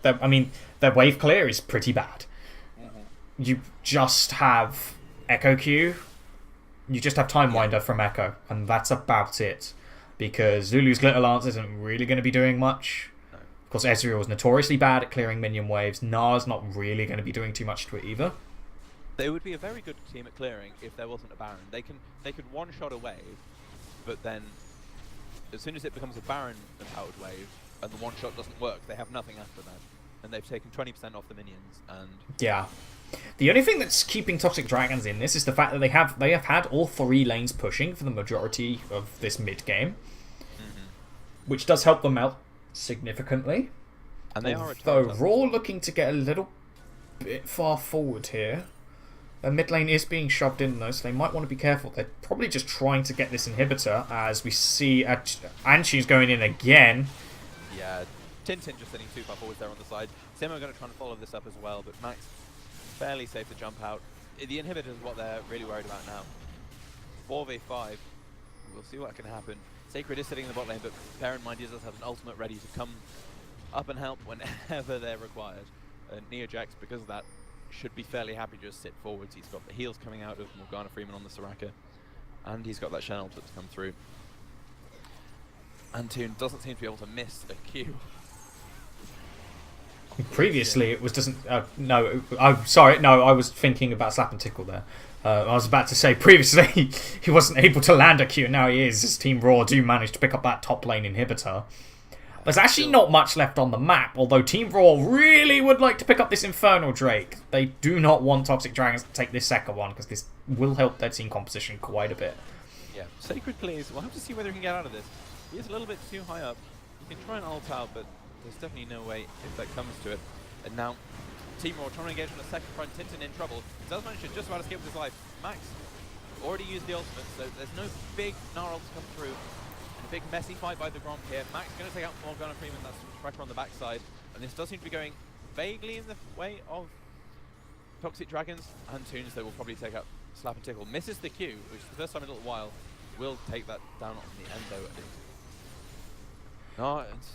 Speaker 2: I mean, their wave clear is pretty bad. You just have Echo Q, you just have Time Winder from Echo, and that's about it. Because Lulu's Glitter Lance isn't really going to be doing much.
Speaker 1: No.
Speaker 2: Of course, Ezreal is notoriously bad at clearing minion waves. Nar's not really going to be doing too much to it either.
Speaker 1: They would be a very good team at clearing if there wasn't a Baron. They could one-shot a wave, but then as soon as it becomes a Baron-empowered wave and the one-shot doesn't work, they have nothing after that. And they've taken 20% off the minions. And
Speaker 2: yeah. The only thing that's keeping Toxic Dragons in this is the fact that they have had all 3 lanes pushing for the majority of this mid-game. Which does help them out significantly. And they are Raw looking to get a little bit far forward here. The mid lane is being shoved in though, so they might want to be careful. They're probably just trying to get this inhibitor, as we see Anshi's going in again.
Speaker 1: Yeah, Tintin just sitting too far forward there on the side. Simo are going to try and follow this up as well, but Max fairly safe to jump out. The inhibitor is what they're really worried about now. 4v5. We'll see what can happen. Sacred is sitting in the bot lane, but bear in mind he does have an ultimate ready to come up and help whenever they're required. Neojax, because of that, should be fairly happy to just sit forwards. He's got the heals coming out of Morgana Freeman on the Soraka, and he's got that Shen ult to come through. Antoon doesn't seem to be able to miss a Q.
Speaker 2: Previously, it was no. I'm sorry. No, I was thinking about Slapentickle there. I was about to say previously he wasn't able to land a Q, and now he is. His Team Raw do manage to pick up that top lane inhibitor. There's actually not much left on the map, although Team Raw really would like to pick up this Infernal Drake. They do not want Toxic Dragons to take this second one, because this will help their team composition quite a bit.
Speaker 1: Yeah, Sacred plays. We'll have to see whether he can get out of this. He is a little bit too high up. He can try and ult out, but there's definitely no way if that comes to it. And now, Team Raw trying to engage on the second front. Tintin in trouble. Does manage to just about escape with his life. Max already used the ultimate, so there's no big Gnarl to come through. And a big messy fight by the Grom here. Max going to take out Morgana Freeman. That's pressure on the backside. And this does seem to be going vaguely in the way of Toxic Dragons. Antunes, they will probably take out Slapentickle. Misses the Q, which is the first time in a little while. Will take that down on the end, though, at least. No, it's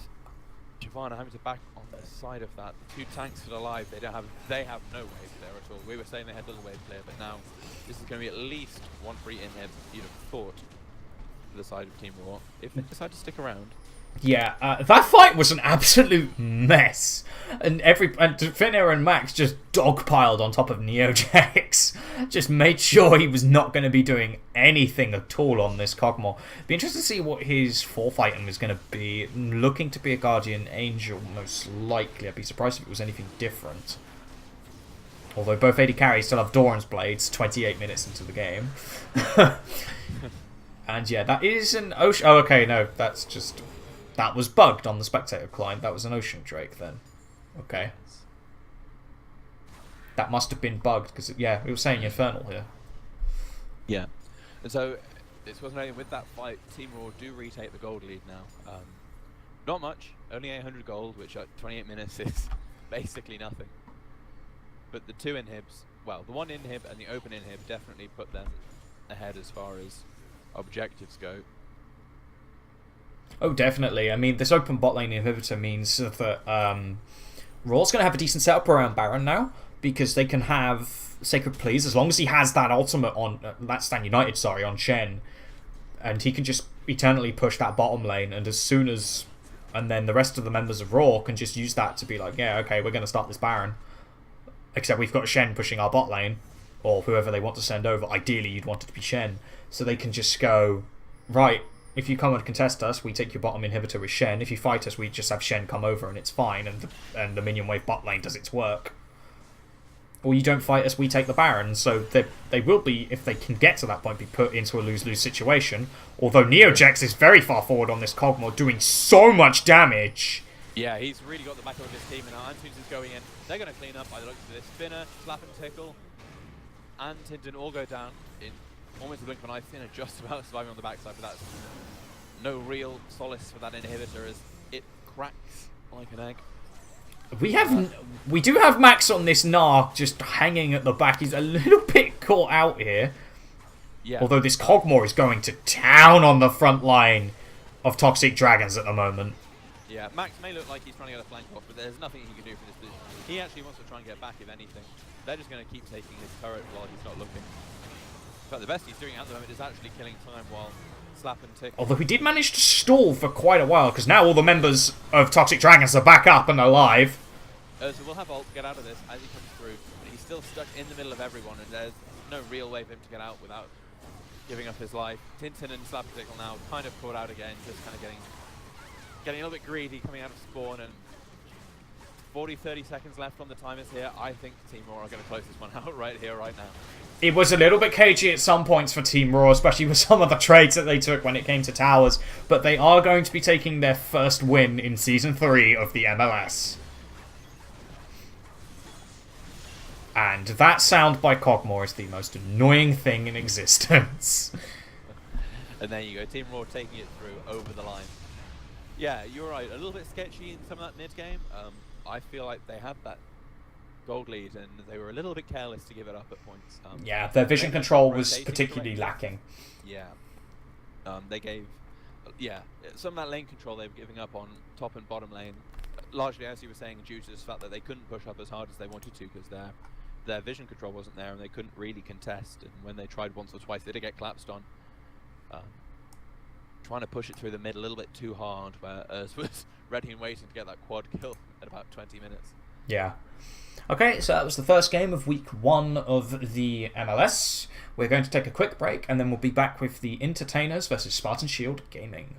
Speaker 1: Shyvana having to back on the side of that. 2 tanks still alive. They have no wave clear at all. We were saying they had little wave clear, but now this is going to be at least 1 free inhib, you'd have thought, for the side of Team Raw, if they decide to stick around.
Speaker 2: Yeah, that fight was an absolute mess, and Finnair and Max just dogpiled on top of Neojax. Just made sure he was not going to be doing anything at all on this Cogmore. Be interested to see what his 4th item is going to be. Looking to be a Guardian Angel, most likely. I'd be surprised if it was anything different. Although both AD carries still have Doran's blades 28 minutes into the game. And yeah, that is an ocean. Oh, okay, no, that's just. That was bugged on the spectator client. That was an ocean drake then. Okay. That must have been bugged because, yeah, it was saying infernal here.
Speaker 1: Yeah. And so it's worth noting with that fight, Team Raw do retake the gold lead now. Not much, only 800 gold, which at 28 minutes is basically nothing. But the two inhibs, well, the one inhib and the open inhib definitely put them ahead as far as objectives go.
Speaker 2: Oh, definitely. I mean, this open bot lane inhibitor means that Raw's going to have a decent setup around Baron now, because they can have Sacred Pleas, as long as he has that ultimate on, that Stand United, sorry, on Shen, and he can just eternally push that bottom lane, and as soon as... And then the rest of the members of Raw can just use that to be like, yeah, okay, we're going to start this Baron. Except we've got Shen pushing our bot lane, or whoever they want to send over. Ideally, you'd want it to be Shen. So they can just go, right, if you come and contest us, we take your bottom inhibitor with Shen. If you fight us, we just have Shen come over and it's fine, and the minion wave bot lane does its work. Or you don't fight us, we take the Baron. So they will be, if they can get to that point, be put into a lose-lose situation. Although Neojax is very far forward on this Cogmore, doing so much damage.
Speaker 1: Yeah, he's really got the back of his team, and now Antunes is going in. They're going to clean up by the looks of this. Spinner, Slap and Tickle, and Tintin all go down in almost a blink of an eye. Spinner just about surviving on the backside, but that's no real solace for that inhibitor as it cracks like an egg.
Speaker 2: We do have Max on this Narc just hanging at the back. He's a little bit caught out here.
Speaker 1: Yeah.
Speaker 2: Although this Cogmore is going to town on the front line of Toxic Dragons at the moment.
Speaker 1: Yeah, Max may look like he's trying to get a flank off, but there's nothing he can do for this position. He actually wants to try and get back, if anything. They're just going to keep taking his turret while he's not looking. But the best he's doing at the moment is actually killing time while Slap and Tick.
Speaker 2: Although he did manage to stall for quite a while, because now all the members of Toxic Dragons are back up and alive.
Speaker 1: So we'll have Ult get out of this as he comes through, but he's still stuck in the middle of everyone, and there's no real way for him to get out without giving up his life. Tintin and Slap and Tickle now kind of caught out again, just kind of getting a little bit greedy coming out of spawn, and 40-30 seconds left on the timers here. I think Team Raw are going to close this one out right here, right now.
Speaker 2: It was a little bit cagey at some points for Team Raw, especially with some of the trades that they took when it came to towers, but they are going to be taking their first win in Season 3 of the MLS. And that sound by Cogmore is the most annoying thing in existence.
Speaker 1: And there you go, Team Raw taking it through over the line. Yeah, you're right, a little bit sketchy in some of that mid-game. I feel like they had that gold lead and they were a little bit careless to give it up at points.
Speaker 2: Yeah, their vision control was particularly lacking.
Speaker 1: Yeah. They gave... Yeah, some of that lane control they were giving up on top and bottom lane, largely, as you were saying, due to the fact that they couldn't push up as hard as they wanted to because their vision control wasn't there and they couldn't really contest, and when they tried once or twice they did get collapsed on. Trying to push it through the mid a little bit too hard, where Urs was ready and waiting to get that quad kill at about 20 minutes.
Speaker 2: Yeah. Okay, so that was the first game of week 1 of the MLS. We're going to take a quick break and then we'll be back with the Intertainers versus Spartan Shield Gaming.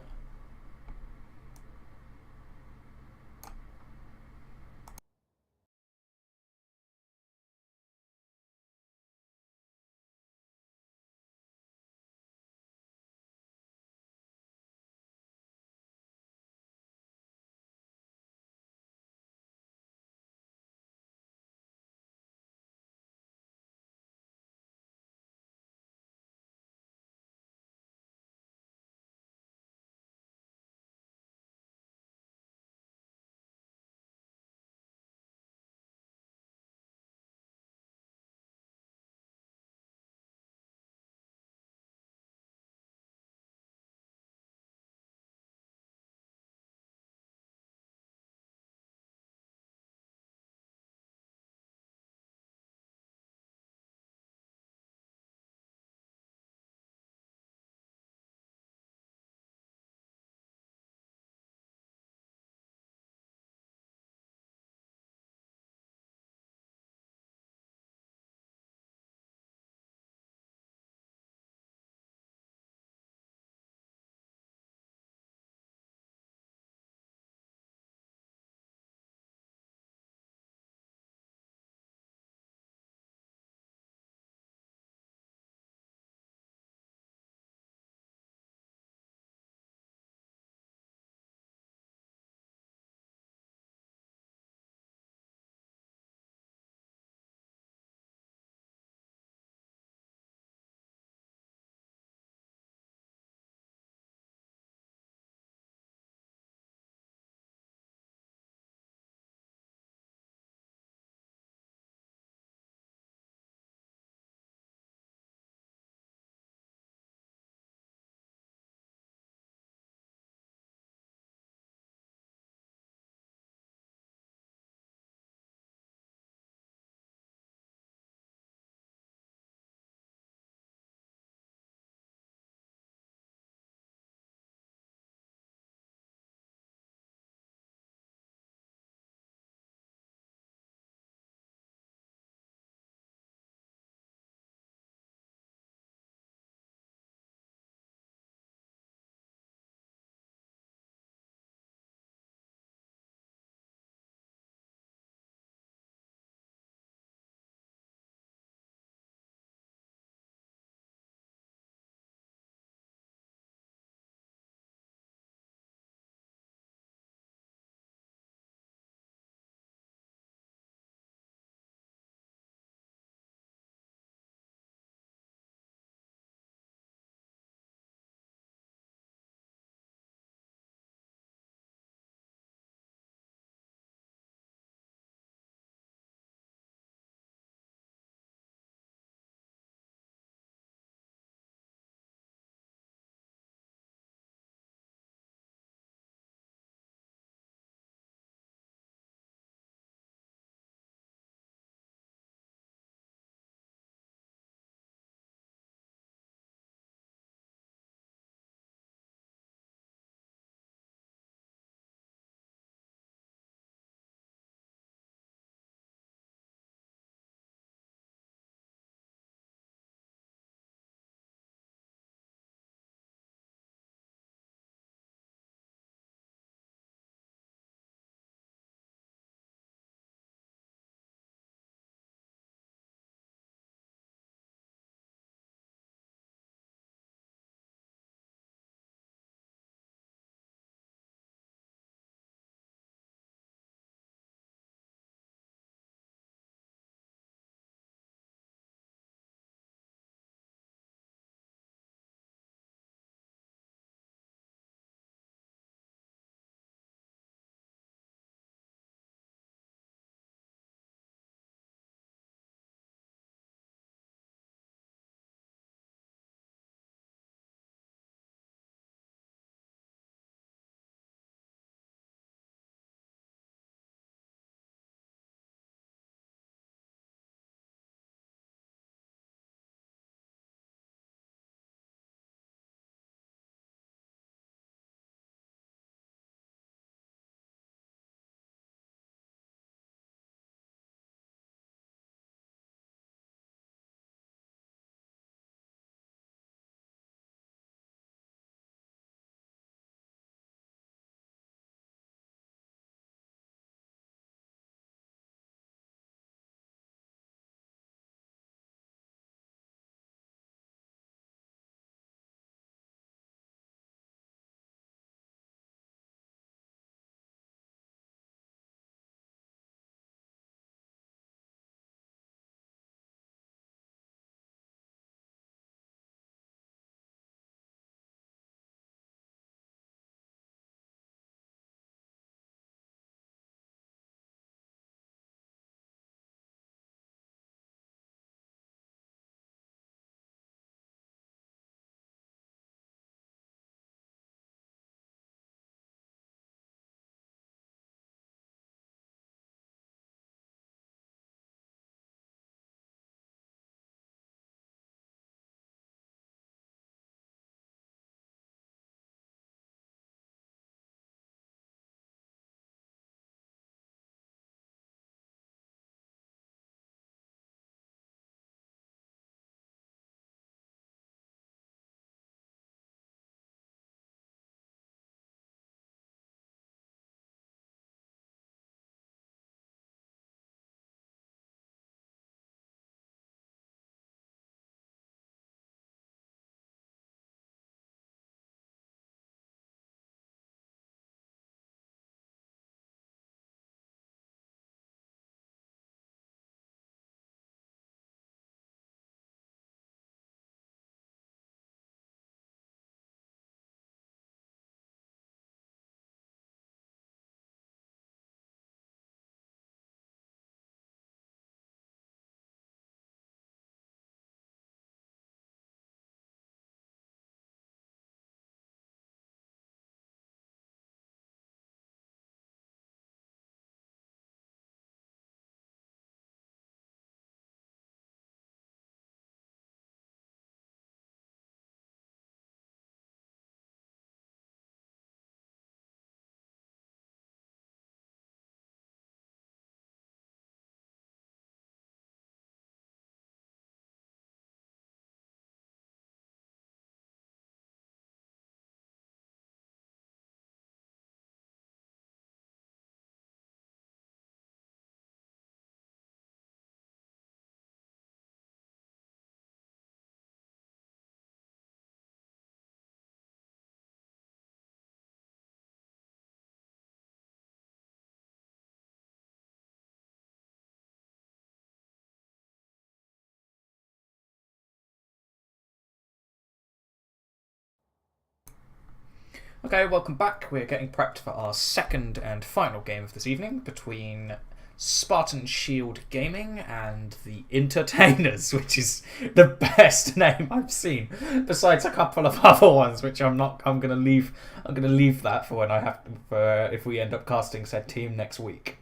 Speaker 2: Okay, welcome back. We're getting prepped for our second and final game of this evening between Spartan Shield Gaming and the Intertainers, which is the best name I've seen, besides a couple of other ones, which I'm not. I'm gonna leave that for when I have for if we end up casting said team next week.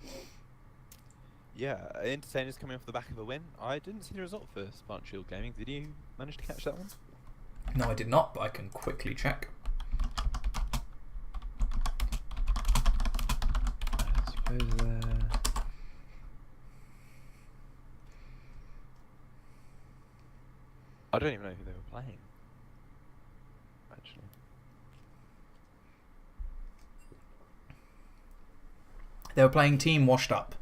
Speaker 1: Yeah, Entertainers coming off the back of a win. I didn't see the result for Spartan Shield Gaming. Did you manage to catch that one?
Speaker 2: No, I did not, but I can quickly check.
Speaker 1: I suppose. I don't even know who they were playing. Actually.
Speaker 2: They were playing Team Washed Up.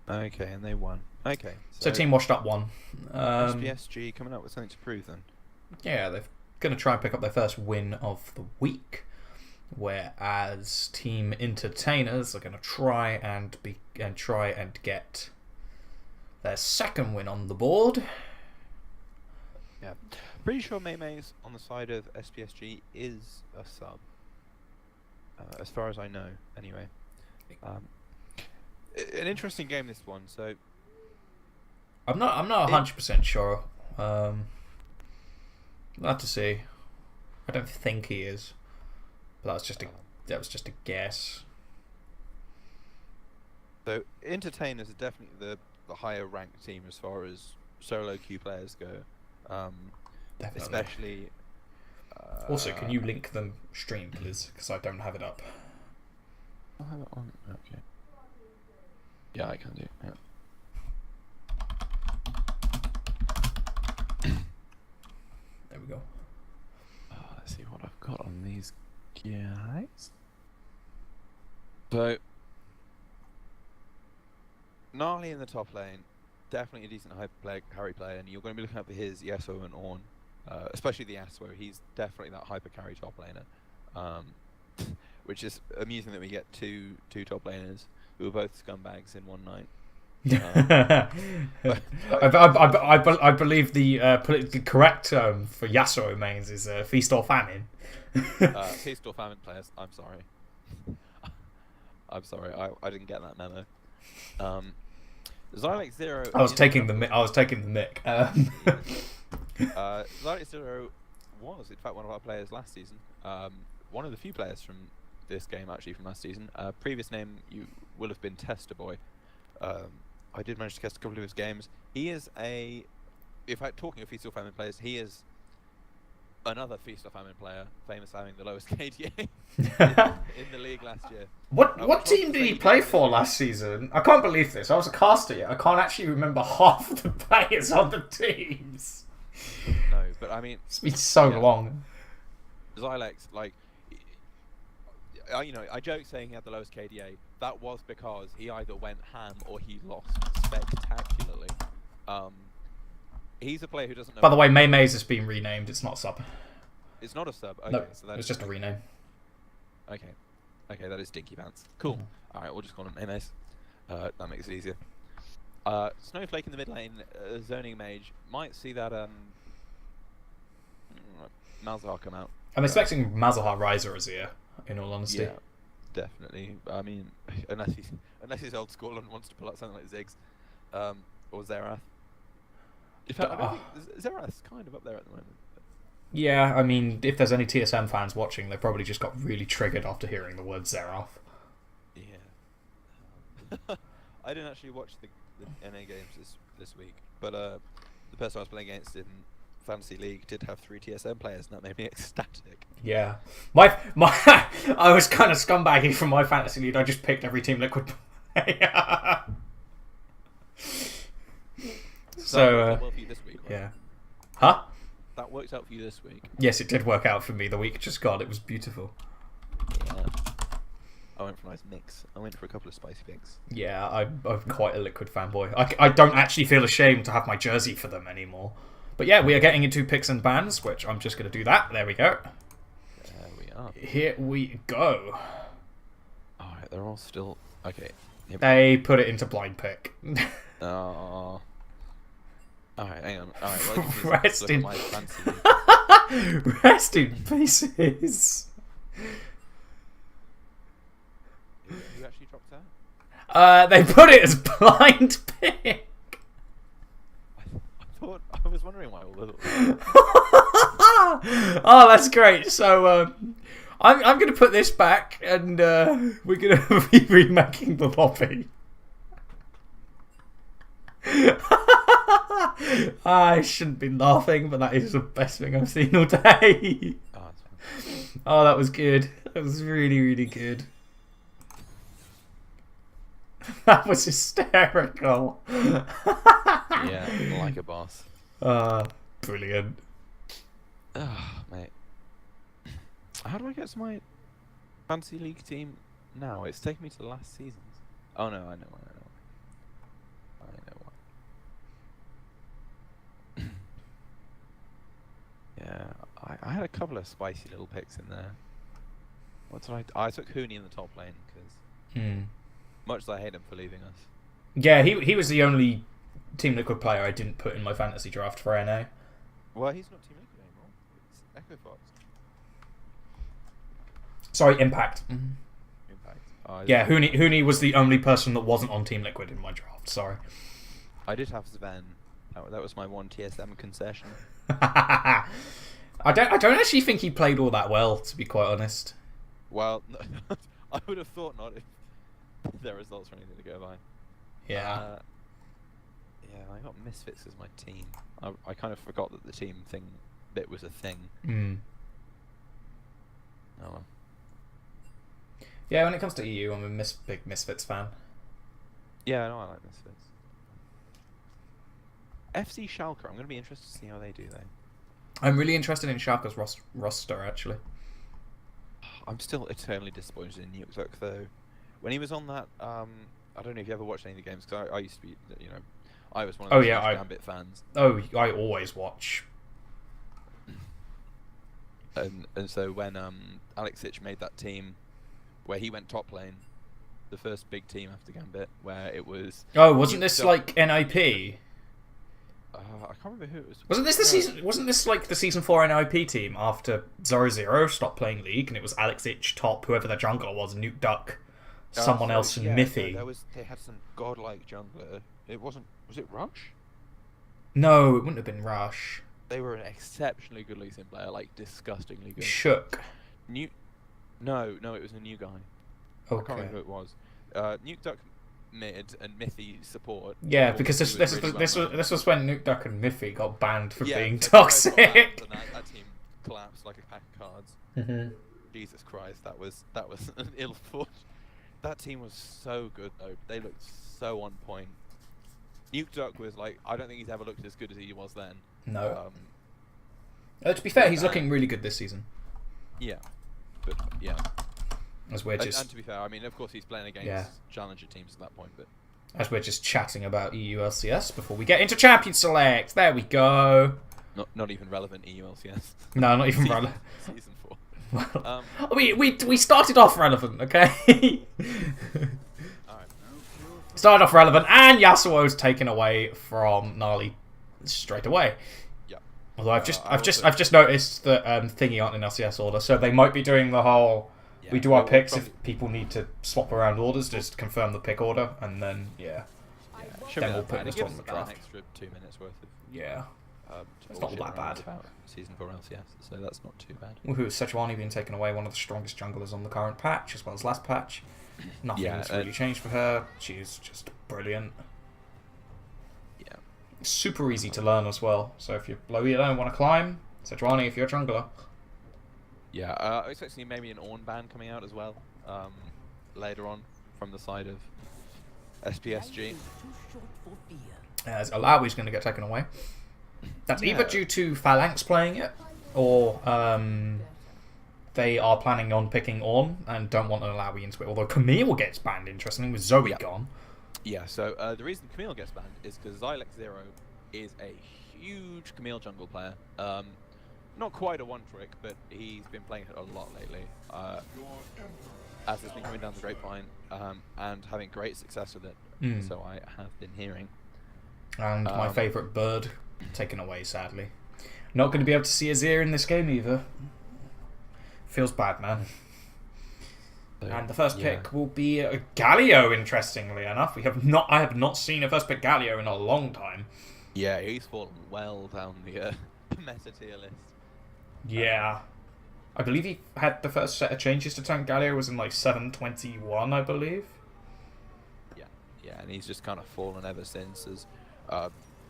Speaker 1: Okay, and they won. Okay.
Speaker 2: So Team Washed Up won.
Speaker 1: SPSG coming up with something to prove then.
Speaker 2: Yeah, they're going to try and pick up their first win of the week, whereas Team Entertainers are going to try and get their second win on the board.
Speaker 1: Yeah, pretty sure Maymay's on the side of SPSG is a sub, as far as I know. Anyway, an interesting game this one. So
Speaker 2: I'm not 100% sure. We'll have to see. I don't think he is, but that was just a guess.
Speaker 1: So Entertainers are definitely the higher ranked team as far as solo queue players go.
Speaker 2: Definitely.
Speaker 1: Especially.
Speaker 2: Also, can you link them stream, please? Because I don't have it up.
Speaker 1: I'll have it on. Okay. Yeah, I can do. Yeah.
Speaker 2: There we go.
Speaker 1: Let's see what I've got on these guys. So, Gnarly in the top lane, definitely a decent carry player, and you're going to be looking out for his Yasuo and Ornn, especially the Yasuo. He's definitely that hyper carry top laner, which is amusing that we get two top laners who are both scumbags in one night.
Speaker 2: I believe the politically correct term for Yasuo mains is feast or famine.
Speaker 1: Feast or famine players. I'm sorry. I'm sorry. I didn't get that memo. Xylex Zero.
Speaker 2: I was taking the mic.
Speaker 1: Xylex Zero was in fact one of our players last season. One of the few players from this game actually from last season. Previous name you will have been Tester Boy. I did manage to cast a couple of his games. He is in fact, talking of Feast or Famine players, he is another Feast or Famine player, famous for having the lowest KDA in the league last year.
Speaker 2: What team did he play for last season? I can't believe this. I was a caster yet. I can't actually remember half of the players on the teams.
Speaker 1: No, but I mean,
Speaker 2: it's been so long.
Speaker 1: Xylex, I joke saying he had the lowest KDA. That was because he either went ham or he lost spectacularly. He's a player who doesn't know.
Speaker 2: By the way, Maymay's has been renamed. It's not a sub.
Speaker 1: It's not a sub. Okay,
Speaker 2: no,
Speaker 1: so
Speaker 2: it's just a rename.
Speaker 1: Okay, that is Dinky Pants. Cool. All right, we'll just call him Maymay's. That makes it easier. Snowflake in the mid lane, zoning mage might see that Malzahar come out.
Speaker 2: I'm expecting Malzahar Riser Azir, in all honesty.
Speaker 1: Yeah, definitely. I mean, unless he's old school and wants to pull out something like Ziggs, or Xerath. In fact, I think Xerath's kind of up there at the moment.
Speaker 2: Yeah, I mean, if there's any TSM fans watching, they probably just got really triggered after hearing the word Xerath.
Speaker 1: Yeah. I didn't actually watch the NA games this week, but the person I was playing against in Fantasy League did have 3 TSM players, and that made me ecstatic.
Speaker 2: Yeah, my I was kind of scumbaggy from my Fantasy League. I just picked every team Liquid play. So
Speaker 1: well for you this week, right?
Speaker 2: Yeah. Huh?
Speaker 1: That worked out for you this week.
Speaker 2: Yes, it did work out for me. The week just gone. It was beautiful.
Speaker 1: Yeah. I went for a nice mix. I went for a couple of spicy picks.
Speaker 2: Yeah, I'm quite a Liquid fanboy. I don't actually feel ashamed to have my jersey for them anymore. But yeah, we are getting into picks and bans, which I'm just going to do that. There we go.
Speaker 1: There we are.
Speaker 2: Here we go.
Speaker 1: Alright, they're all still... Okay.
Speaker 2: They put it into blind pick.
Speaker 1: Oh. Alright, hang on. Alright, well,
Speaker 2: Rest in...
Speaker 1: my fancy.
Speaker 2: Rest in pieces.
Speaker 1: You actually dropped out?
Speaker 2: They put it as blind pick.
Speaker 1: I was wondering why all the.
Speaker 2: Oh, that's great. So I'm going to put this back, and we're going to be remaking the lobby. I shouldn't be laughing, but that is the best thing I've seen all day. Oh, that was good. That was really, really good. That was hysterical.
Speaker 1: Yeah, like a boss.
Speaker 2: Brilliant.
Speaker 1: Oh, mate. How do I get to my fantasy league team now? It's taken me to the last seasons. Oh no, I know why. Yeah, I had a couple of spicy little picks in there. What did I took Hooney in the top lane because much as I hate him for leaving us.
Speaker 2: Yeah, he was the only Team Liquid player I didn't put in my fantasy draft for NA.
Speaker 1: Well, he's not Team Liquid anymore. It's Echo Fox.
Speaker 2: Sorry, Impact.
Speaker 1: Impact.
Speaker 2: Yeah, Hooney was the only person that wasn't on Team Liquid in my draft. Sorry.
Speaker 1: I did have Sven. That was my one TSM concession.
Speaker 2: I don't actually think he played all that well, to be quite honest.
Speaker 1: Well, I would have thought not if their results were anything to go by.
Speaker 2: Yeah.
Speaker 1: Yeah, I got Misfits as my team. I kind of forgot that the team thing bit was a thing. Oh well.
Speaker 2: Yeah, when it comes to EU, I'm a big Misfits fan.
Speaker 1: Yeah, no, I like Misfits. FC Schalke, I'm going to be interested to see how they do though.
Speaker 2: I'm really interested in Schalke's roster, actually.
Speaker 1: I'm still eternally disappointed in Nuke though. When he was on that, I don't know if you ever watched any of the games, because I used to be, I was one of the Gambit fans.
Speaker 2: Oh, I always watch.
Speaker 1: And so when Alexic made that team, where he went top lane, the first big team after Gambit, where it was.
Speaker 2: Oh, wasn't this like NIP?
Speaker 1: I can't remember who it was.
Speaker 2: Wasn't this the season? Wasn't this like the season 4 NIP team after 0-0 stopped playing League, and it was Alexic top, whoever their jungler was, Nuke Duck, someone else, and Mithy.
Speaker 1: They had some godlike jungler. It wasn't. Was it Rush?
Speaker 2: No, it wouldn't have been Rush.
Speaker 1: They were an exceptionally good Lee Sin player, like disgustingly good.
Speaker 2: Shook.
Speaker 1: No, it was a new guy.
Speaker 2: Okay.
Speaker 1: I can't remember who it was. Nuke Duck mid and Mithy support.
Speaker 2: Yeah, because this was when Nuke Duck and Mithy got banned for being
Speaker 1: so
Speaker 2: toxic.
Speaker 1: That team collapsed like a pack of cards. Jesus Christ, that was an ill thought. That team was so good though. They looked so on point. Nuke Duck was like, I don't think he's ever looked as good as he was then.
Speaker 2: No. To be fair, he's looking really good this season.
Speaker 1: Yeah, but yeah.
Speaker 2: As we're just,
Speaker 1: and to be fair, I mean, of course, he's playing against challenger teams at that point, but
Speaker 2: as we're just chatting about EU LCS before we get into Champion Select. There we go.
Speaker 1: Not even relevant EU LCS.
Speaker 2: No, not even relevant.
Speaker 1: Season 4.
Speaker 2: Well, we started off relevant, okay? Started off relevant, and Yasuo's taken away from Gnarly straight away.
Speaker 1: Yeah.
Speaker 2: Although I've just noticed that Thingy aren't in LCS order, so they might be doing the whole. Yeah, we do our picks if people need to swap around orders, just confirm the pick order, and then then we'll put this one in the draft.
Speaker 1: An extra 2 minutes worth of
Speaker 2: it's not that bad.
Speaker 1: About season 4 LCS, so that's not too bad.
Speaker 2: Woohoo! Sejuani being taken away, one of the strongest junglers on the current patch, as well as last patch. Nothing's really changed for her. She's just brilliant.
Speaker 1: Yeah.
Speaker 2: Super easy to learn as well. So if you're low, you don't want to climb, Sejuani if you're a jungler.
Speaker 1: Yeah, I expect to see maybe an Ornn ban coming out as well later on from the side of SPSG.
Speaker 2: As Alawi's going to get taken away. That's either due to Phalanx playing it, or they are planning on picking Ornn and don't want an Alawi into it. Although Camille gets banned, interestingly, with Zoe gone.
Speaker 1: Yeah, so the reason Camille gets banned is because Xylex Zero is a huge Camille jungle player. Not quite a one-trick, but he's been playing it a lot lately. As it's been coming down the grapevine, and having great success with it. So I have been hearing.
Speaker 2: And my favourite bird taken away, sadly. Not going to be able to see Azir in this game either. Feels bad, man. And the first pick will be Galio, interestingly enough. I have not seen a first pick Galio in a long time.
Speaker 1: Yeah, he's fallen well down the meta tier list.
Speaker 2: Yeah. I believe he had the first set of changes to Tank Galio was in like 721, I believe.
Speaker 1: Yeah, and he's just kind of fallen ever since as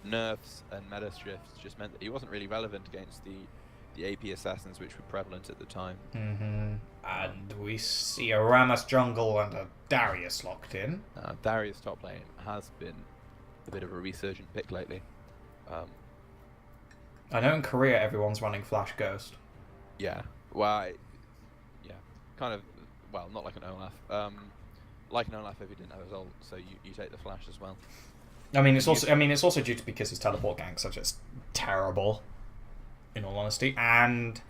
Speaker 1: nerfs and meta shifts just meant that he wasn't really relevant against the AP assassins which were prevalent at the time.
Speaker 2: And we see a Rammus jungle and a Darius locked in.
Speaker 1: Darius top lane has been a bit of a resurgent pick lately.
Speaker 2: I know in Korea everyone's running Flash Ghost.
Speaker 1: Yeah, well, kind of, well, not like an Olaf. Like an Olaf if he didn't have his ult, so you take the Flash as well.
Speaker 2: I mean, it's also due to because his teleport ganks are just terrible, in all honesty. And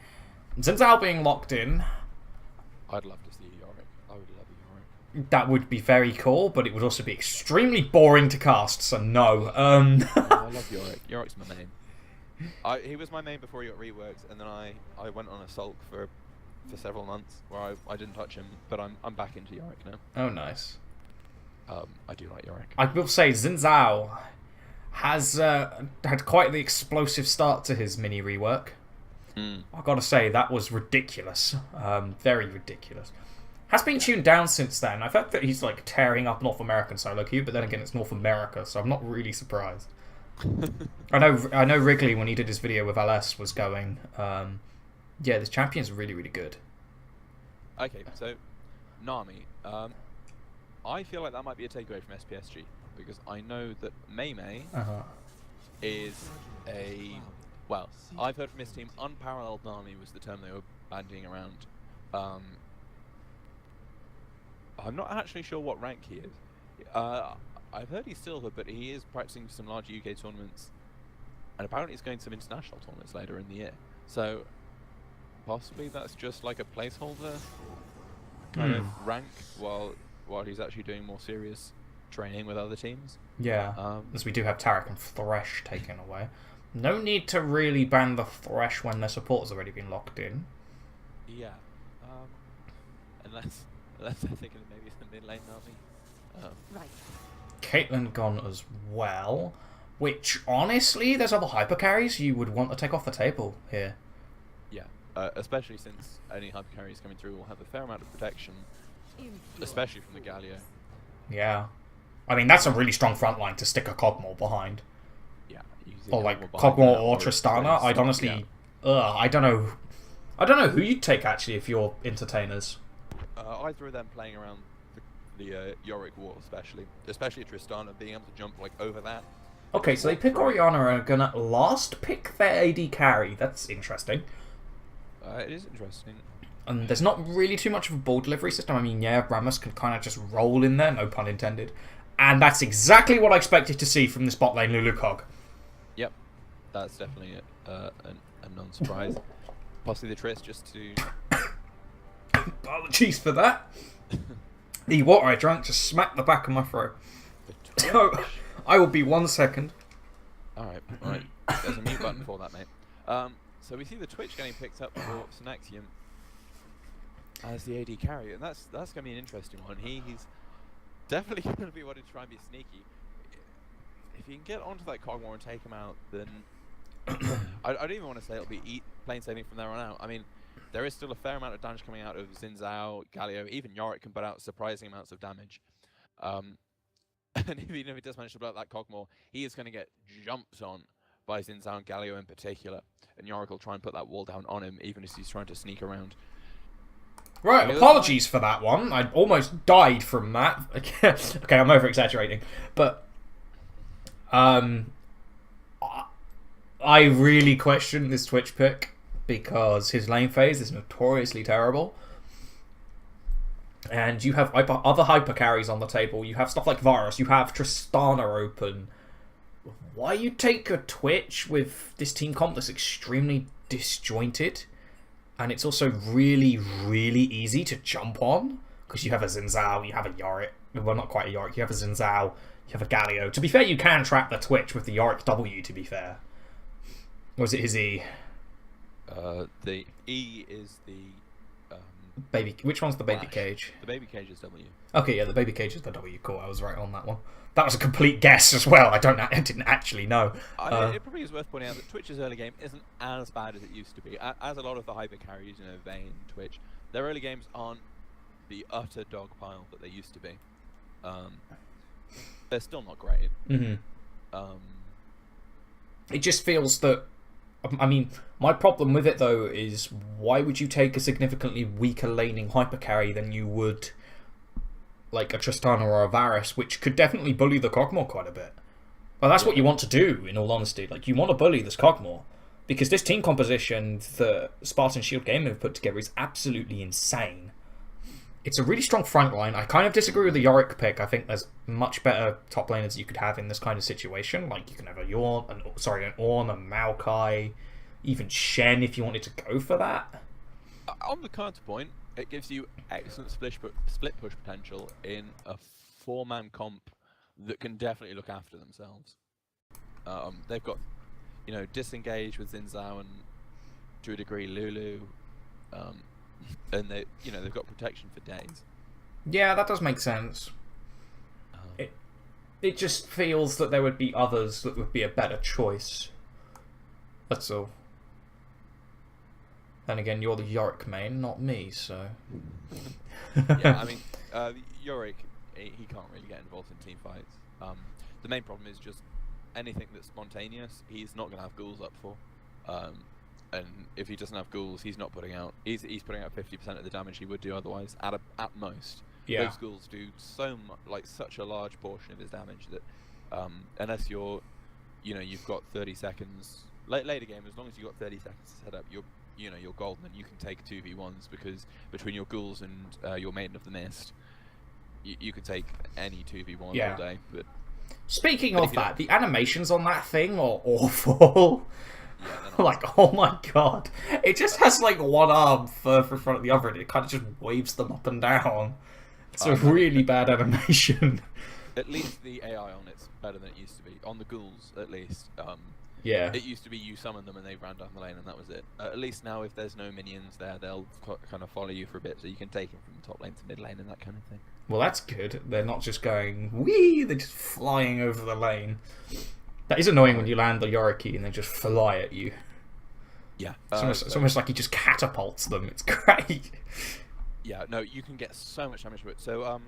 Speaker 2: Xin Zhao being locked in,
Speaker 1: I'd love to see Yorick. I would love a Yorick.
Speaker 2: That would be very cool, but it would also be extremely boring to cast. So no.
Speaker 1: I love Yorick. Yorick's my main. He was my main before he got reworked, and then I went on a sulk for several months where I didn't touch him, but I'm back into Yorick now.
Speaker 2: Oh, nice.
Speaker 1: I do like Yorick.
Speaker 2: I will say Xin Zhao has had quite the explosive start to his mini rework. I've got to say, that was ridiculous. Very ridiculous. Has been tuned down since then. I've heard that he's like tearing up North American solo queue, but then again, it's North America, so I'm not really surprised. I know Wrigley, when he did his video with LS, was going, yeah, this champion's really, really good.
Speaker 1: Okay, so Nami, I feel like that might be a takeaway from SPSG, because I know that Mei is a... Well, I've heard from his team, unparalleled Nami was the term they were bandying around. I'm not actually sure what rank he is. I've heard he's silver, but he is practicing some large UK tournaments, and apparently he's going to some international tournaments later in the year. So, possibly that's just like a placeholder kind of rank while he's actually doing more serious training with other teams.
Speaker 2: Yeah, as we do have Tarek and Thresh taken away. No need to really ban the Thresh when their support has already been locked in.
Speaker 1: Yeah, unless they're thinking maybe it's the mid lane Nami.
Speaker 3: Right.
Speaker 2: Caitlyn gone as well, which honestly, there's other hyper carries you would want to take off the table here.
Speaker 1: Yeah, especially since any hyper carries coming through will have a fair amount of protection, especially from the Galio.
Speaker 2: Yeah, I mean that's a really strong front line to stick a Cogmore behind.
Speaker 1: Yeah,
Speaker 2: or like Cogmore or Tristana. I'd honestly, I don't know who you'd take actually if you're Entertainers.
Speaker 1: Either of them playing around the Yorick wall, especially Tristana being able to jump like over that.
Speaker 2: Okay, so they pick Orianna and are gonna last pick their AD carry. That's interesting.
Speaker 1: It is interesting.
Speaker 2: And there's not really too much of a ball delivery system. I mean, yeah, Rammus can kind of just roll in there, no pun intended. And that's exactly what I expected to see from this bot lane Lulu Cog.
Speaker 1: Yep, that's definitely a non-surprise. Possibly the Triss just to...
Speaker 2: Apologies for that. The water I drank just smacked the back of my throat. So, I will be 1 second.
Speaker 1: Alright. There's a mute button for that, mate. So we see the Twitch getting picked up for Synaxium as the AD carry, and that's going to be an interesting one. He's definitely going to be wanting to try and be sneaky. If you can get onto that Cogmore and take him out, then I don't even want to say it'll be plain sailing from there on out. I mean, there is still a fair amount of damage coming out of Xin Zhao, Galio, even Yorick can put out surprising amounts of damage. And even if he does manage to blow up that Cogmore, he is going to get jumped on by Xin Zhao and Galio in particular. And Yorick will try and put that wall down on him, even as he's trying to sneak around.
Speaker 2: Right, apologies for that one. I almost died from that. Okay, I'm over-exaggerating. But, I really question this Twitch pick because his lane phase is notoriously terrible. And you have other hyper carries on the table. You have stuff like Varus. You have Tristana open. Why you take a Twitch with this team comp that's extremely disjointed? And it's also really, really easy to jump on. Because you have a Xin Zhao, you have a Yorick. Well, not quite a Yorick. You have a Xin Zhao, you have a Galio. To be fair, you can trap the Twitch with the Yorick W, to be fair. Or is it his E?
Speaker 1: The E is the
Speaker 2: Baby. Which one's the baby
Speaker 1: flash.
Speaker 2: cage?
Speaker 1: The baby cage is W.
Speaker 2: Okay, yeah, the baby cage is the W. Cool, I was right on that one. That was a complete guess as well. I didn't actually know.
Speaker 1: It probably is worth pointing out that Twitch's early game isn't as bad as it used to be. As a lot of the hyper carries, Vayne, Twitch, their early games aren't the utter dog pile that they used to be. They're still not great.
Speaker 2: It just feels that. I mean, my problem with it though is why would you take a significantly weaker laning hyper carry than you would like a Tristana or a Varus, which could definitely bully the Cogmore quite a bit. Well, that's what you want to do, in all honesty. Like, you want to bully this Cogmore. Because this team composition that Spartan Shield Gaming have put together is absolutely insane. It's a really strong front line. I kind of disagree with the Yorick pick. I think there's much better top laners you could have in this kind of situation. Like, you can have an Ornn, a Maokai, even Shen if you wanted to go for that.
Speaker 1: On the counterpoint, it gives you excellent split push potential in a 4-man comp that can definitely look after themselves. They've got, disengage with Xin Zhao and to a degree Lulu, and they've got protection for days.
Speaker 2: Yeah, that does make sense. It just feels that there would be others that would be a better choice. That's all. Then again, you're the Yorick main, not me, so...
Speaker 1: Yeah, I mean, Yorick, he can't really get involved in team fights. The main problem is just anything that's spontaneous, he's not going to have ghouls up for. And if he doesn't have ghouls, he's not putting out... He's putting out 50% of the damage he would do otherwise, at most.
Speaker 2: Yeah.
Speaker 1: Those ghouls do so much, like such a large portion of his damage that unless you've got 30 seconds... Later game, as long as you've got 30 seconds to set up, you're golden and you can take 2v1s because between your ghouls and your Maiden of the Mist, you could take any 2v1 all day. But
Speaker 2: speaking of that, the animations on that thing are awful. Yeah, like, oh my god. It just has like one arm further in front of the other and it kind of just waves them up and down. It's a really bad animation.
Speaker 1: At least the AI on it's better than it used to be. On the ghouls, at least.
Speaker 2: Yeah.
Speaker 1: It used to be you summon them and they ran down the lane and that was it. At least now if there's no minions there, they'll kind of follow you for a bit, so you can take them from top lane to mid lane and that kind of thing.
Speaker 2: Well, that's good. They're not just going, wee, they're just flying over the lane. That is annoying when you land the Yoriki and they just fly at you.
Speaker 1: Yeah.
Speaker 2: It's almost like he just catapults them. It's great.
Speaker 1: Yeah, no, you can get so much damage with it. So,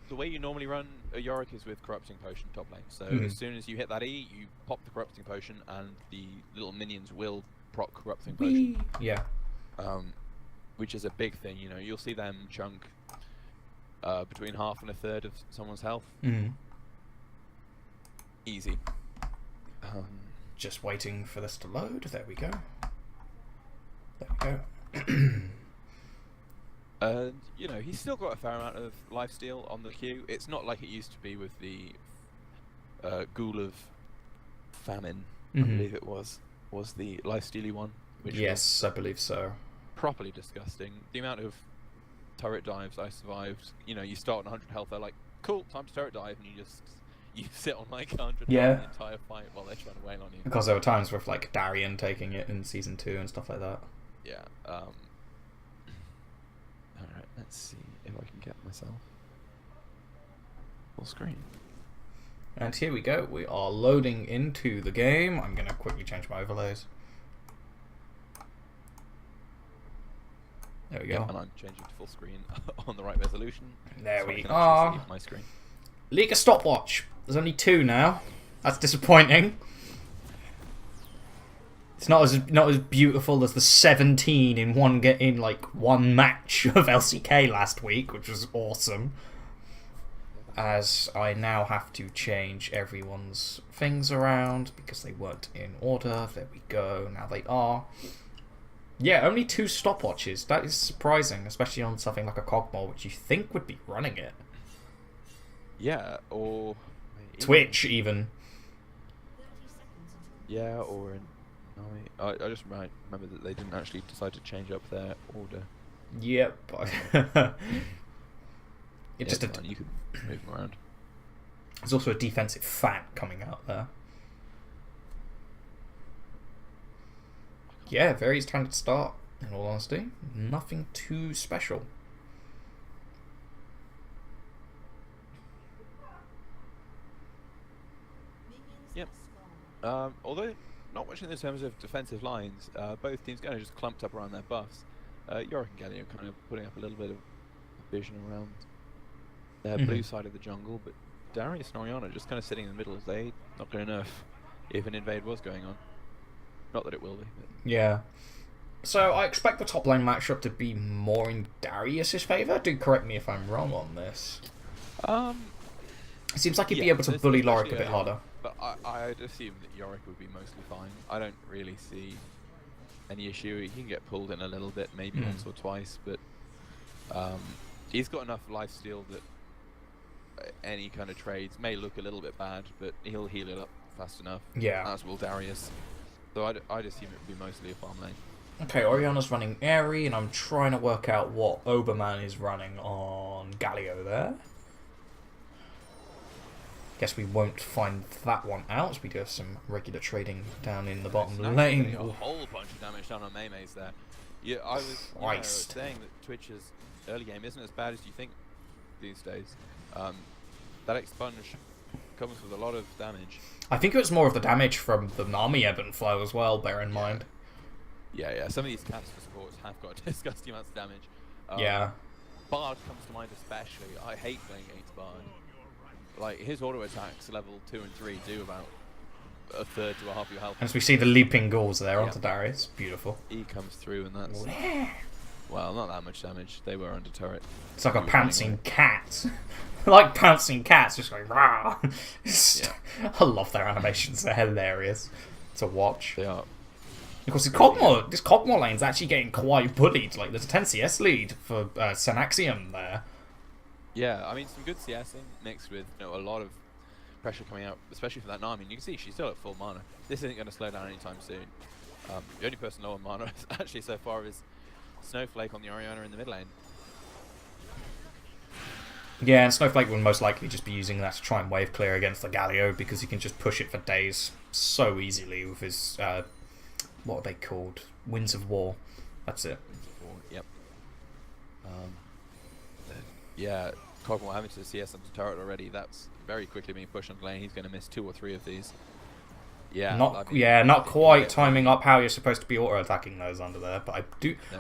Speaker 1: the way you normally run a Yorick is with Corrupting Potion top lane. So as soon as you hit that E, you pop the Corrupting Potion and the little minions will proc Corrupting Potion.
Speaker 2: Yeah.
Speaker 1: Which is a big thing, you'll see them chunk between half and a third of someone's health. Easy.
Speaker 2: Just waiting for this to load. There we go. There we go.
Speaker 1: He's still got a fair amount of lifesteal on the queue. It's not like it used to be with the Ghoul of Famine, I believe it was the lifestealy one. Which
Speaker 2: yes, I believe so.
Speaker 1: Properly disgusting. The amount of turret dives I survived, you start on 100 health, they're like, cool, time to turret dive, and you sit on like 100 the entire fight while they're trying to wail on you.
Speaker 2: Because there were times with like Darian taking it in Season 2 and stuff like that.
Speaker 1: Yeah. Alright, let's see if I can get myself full screen.
Speaker 2: And here we go. We are loading into the game. I'm going to quickly change my overlays. There we go.
Speaker 1: And I'm changing to full screen on the right resolution.
Speaker 2: There
Speaker 1: so
Speaker 2: we
Speaker 1: I can
Speaker 2: are.
Speaker 1: see my screen.
Speaker 2: League of Stopwatch. There's only 2 now. That's disappointing. It's not as beautiful as the 17 in one match of LCK last week, which was awesome. As I now have to change everyone's things around because they weren't in order. There we go. Now they are. Yeah, only 2 stopwatches. That is surprising, especially on something like a Cogmore, which you think would be running it.
Speaker 1: Yeah, or
Speaker 2: Twitch even.
Speaker 1: Yeah, or in. I just remember that they didn't actually decide to change up their order.
Speaker 2: Yep. You
Speaker 1: could move them around.
Speaker 2: There's also a defensive fan coming out there. yeah, very standard start, in all honesty. Nothing too special.
Speaker 1: Yep. Although not much in terms of defensive lines, both teams kind of just clumped up around their buffs. Yorick and Galio kind of putting up a little bit of vision around their blue side of the jungle, but Darius and Oriana just kind of sitting in the middle as they not going to know if an invade was going on. Not that it will be. But.
Speaker 2: Yeah. So I expect the top lane matchup to be more in Darius's favour. Do correct me if I'm wrong on this. It seems like he'd be able to bully Lorik a bit harder.
Speaker 1: But I'd assume that Yorick would be mostly fine. I don't really see any issue. He can get pulled in a little bit, maybe once or twice, but he's got enough lifesteal that any kind of trades may look a little bit bad, but he'll heal it up fast enough.
Speaker 2: Yeah.
Speaker 1: As will Darius. So I'd assume it would be mostly a farm lane.
Speaker 2: Okay, Oriana's running Airy, and I'm trying to work out what Oberman is running on Galio there. Guess we won't find that one out, as we do have some regular trading down in the bottom lane.
Speaker 1: A whole bunch of damage done on Maymays there. Yeah, I was saying that Twitch's early game isn't as bad as you think these days. That expunge comes with a lot of damage.
Speaker 2: I think it was more of the damage from the Nami ebb and flow as well, bear in mind.
Speaker 1: Yeah, some of these caster supports have got disgusting amounts of damage.
Speaker 2: Yeah.
Speaker 1: Bard comes to mind especially. I hate playing against Bard. Like, his auto attacks level 2 and 3 do about a third to a half your health.
Speaker 2: As we see the leaping ghouls there onto Darius. Beautiful.
Speaker 1: He comes through and that's... Well, not that much damage. They were under turret.
Speaker 2: It's like a pouncing cat. Like pouncing cats, just going rah. I love their animations. They're hilarious to watch.
Speaker 1: They are.
Speaker 2: Of course, this Cogmore lane's actually getting quite bullied. Like, there's a 10 CS lead for Senaxium there.
Speaker 1: Yeah, I mean, some good CSing mixed with a lot of pressure coming out, especially for that Nami. You can see she's still at full mana. This isn't going to slow down anytime soon. The only person low on mana actually so far is Snowflake on the Oriana in the mid lane.
Speaker 2: Yeah, and Snowflake will most likely just be using that to try and wave clear against the Galio, because he can just push it for days so easily with his, what are they called? Winds of War. That's it.
Speaker 1: Winds of War, yep. Yeah, Cogmore having to CS onto turret already, that's very quickly being pushed onto lane. He's going to miss 2 or 3 of these. Yeah,
Speaker 2: not quite timing up how you're supposed to be auto-attacking those under there, but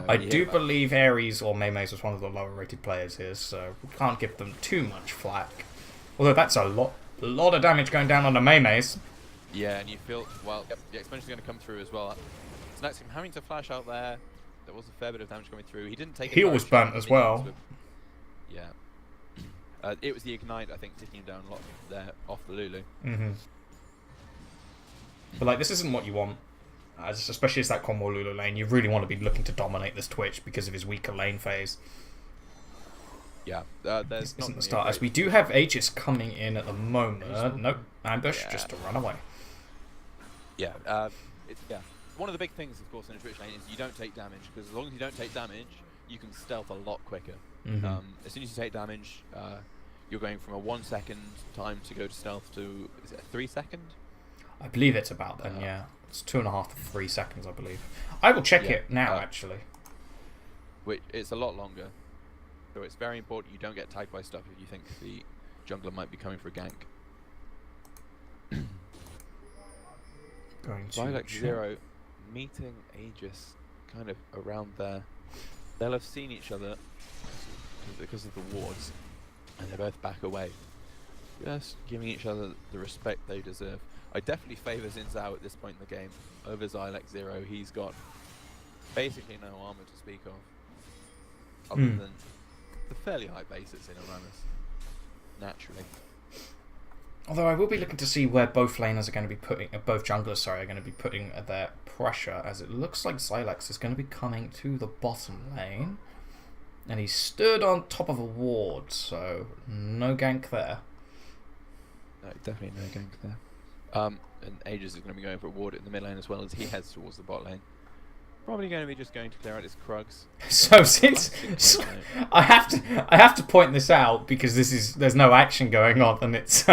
Speaker 2: I do believe Ares or Maymays was one of the lower-rated players here, so we can't give them too much flack. Although that's a lot of damage going down on the Maymays.
Speaker 1: Yeah, and you feel, well, the expansion's going to come through as well. So next, him having to flash out there, there was a fair bit of damage coming through. He didn't take it.
Speaker 2: He was burnt as well.
Speaker 1: Yeah. It was the Ignite, I think, taking him down a lot there off the Lulu.
Speaker 2: But like, this isn't what you want, especially as that Cogmore Lulu lane. You really want to be looking to dominate this Twitch because of his weaker lane phase.
Speaker 1: Yeah,
Speaker 2: this isn't the start, as we do have Aegis coming in at the moment. Nope, ambush, just to run away.
Speaker 1: Yeah, one of the big things, of course, in a Twitch lane is you don't take damage, because as long as you don't take damage, you can stealth a lot quicker. As soon as you take damage, you're going from a 1 second time to go to stealth to, is it a 3 second?
Speaker 2: I believe it's about then, yeah. It's 2.5 to 3 seconds, I believe. I will check it now, actually.
Speaker 1: It's a lot longer. So it's very important you don't get tagged by stuff if you think the jungler might be coming for a gank. Lilac Zero meeting Aegis kind of around there. They'll have seen each other because of the wards, and they both back away. Just giving each other the respect they deserve. I definitely favour Xin Zhao at this point in the game over Lilac Zero. He's got basically no armour to speak of, other than the fairly high base that's in Uranus, naturally.
Speaker 2: Although I will be looking to see where both laners are going to be putting, both junglers, sorry, are going to be putting their pressure, as it looks like Xylex is going to be coming to the bottom lane, and he stood on top of a ward, so no gank there.
Speaker 1: No, definitely no gank there. And Aegis is going to be going for a ward in the mid lane as well as he heads towards the bot lane. Probably going to be just going to clear out his Krugs.
Speaker 2: So I have to point this out because there's no action going on, and it's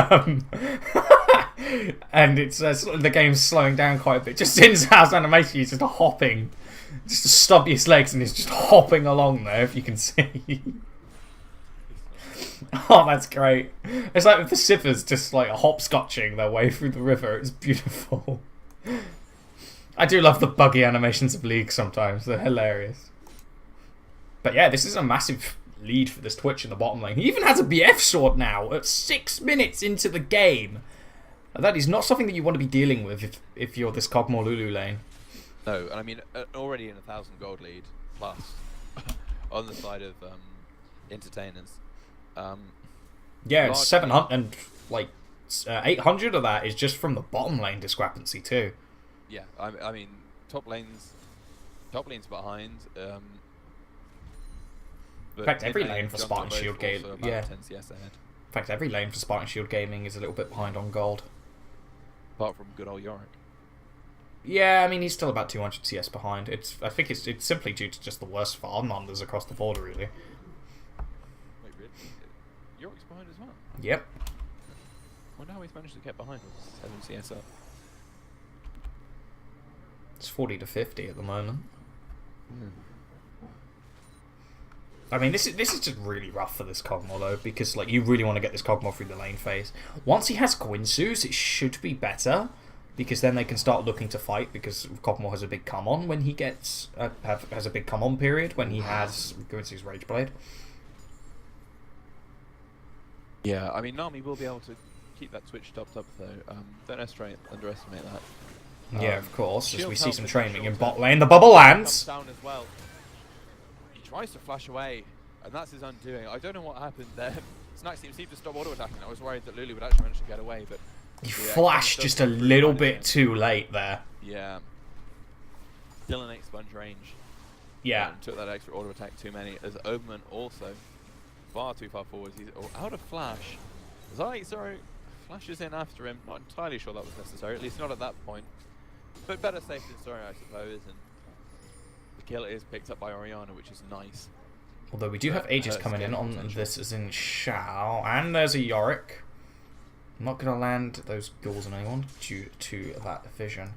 Speaker 2: And it's the game's slowing down quite a bit. Just in Zhao's animation, he's just hopping, just to stub his legs, and he's just hopping along there, if you can see. Oh, that's great. It's like the Sippers just like hopscotching their way through the river. It's beautiful. I do love the buggy animations of League sometimes. They're hilarious. But yeah, this is a massive lead for this Twitch in the bottom lane. He even has a BF sword now at 6 minutes into the game. That is not something that you want to be dealing with if you're this Kog'Maw Lulu lane.
Speaker 1: No, and I mean, already in 1,000 gold lead plus on the side of Entertainers.
Speaker 2: Yeah, it's 700 and like 800 of that is just from the bottom lane discrepancy too.
Speaker 1: Yeah, I mean, top lane's behind.
Speaker 2: In fact, every lane for Spartan Shield Gaming, yeah.
Speaker 1: 10 CS ahead.
Speaker 2: In fact, every lane for Spartan Shield Gaming is a little bit behind on gold.
Speaker 1: Apart from good old Yorick.
Speaker 2: Yeah, I mean he's still about 200 CS behind. I think it's simply due to just the worst farm numbers across the board, really.
Speaker 1: Wait, really? Yorick's behind as well.
Speaker 2: Yep.
Speaker 1: I wonder how he's managed to get behind with 7 CS up.
Speaker 2: It's 40 to 50 at the moment.
Speaker 1: Mm.
Speaker 2: I mean, this is just really rough for this Kog'Maw though, because like you really want to get this Kog'Maw through the lane phase. Once he has Guinsoo's, it should be better, because then they can start looking to fight. Because Kog'Maw has a big come on when he gets has a big come on period when he has Guinsoo's Rage Blade.
Speaker 1: Yeah, I mean Nami will be able to keep that switch topped up though. Don't underestimate that.
Speaker 2: Yeah, of course. As we see some training in bot
Speaker 1: lane.
Speaker 2: lane, the bubble lands.
Speaker 1: Comes down as well. He tries to flash away, and that's his undoing. I don't know what happened there. Snack seemed to stop auto attacking. I was worried that Lulu would actually manage to get away, but
Speaker 2: he flashed just a little bit too late there.
Speaker 1: Yeah. Still in expunge range.
Speaker 2: Yeah.
Speaker 1: Took that extra auto attack too many. As Oberman also far too far forward. He's out of flash. Zoro flashes in after him. Not entirely sure that was necessary, at least not at that point. But better safe than sorry, I suppose. And the kill is picked up by Oriana, which is nice.
Speaker 2: Although we do have Aegis coming in on this as in Shao. And there's a Yorick. Not going to land those goals on anyone due to that vision.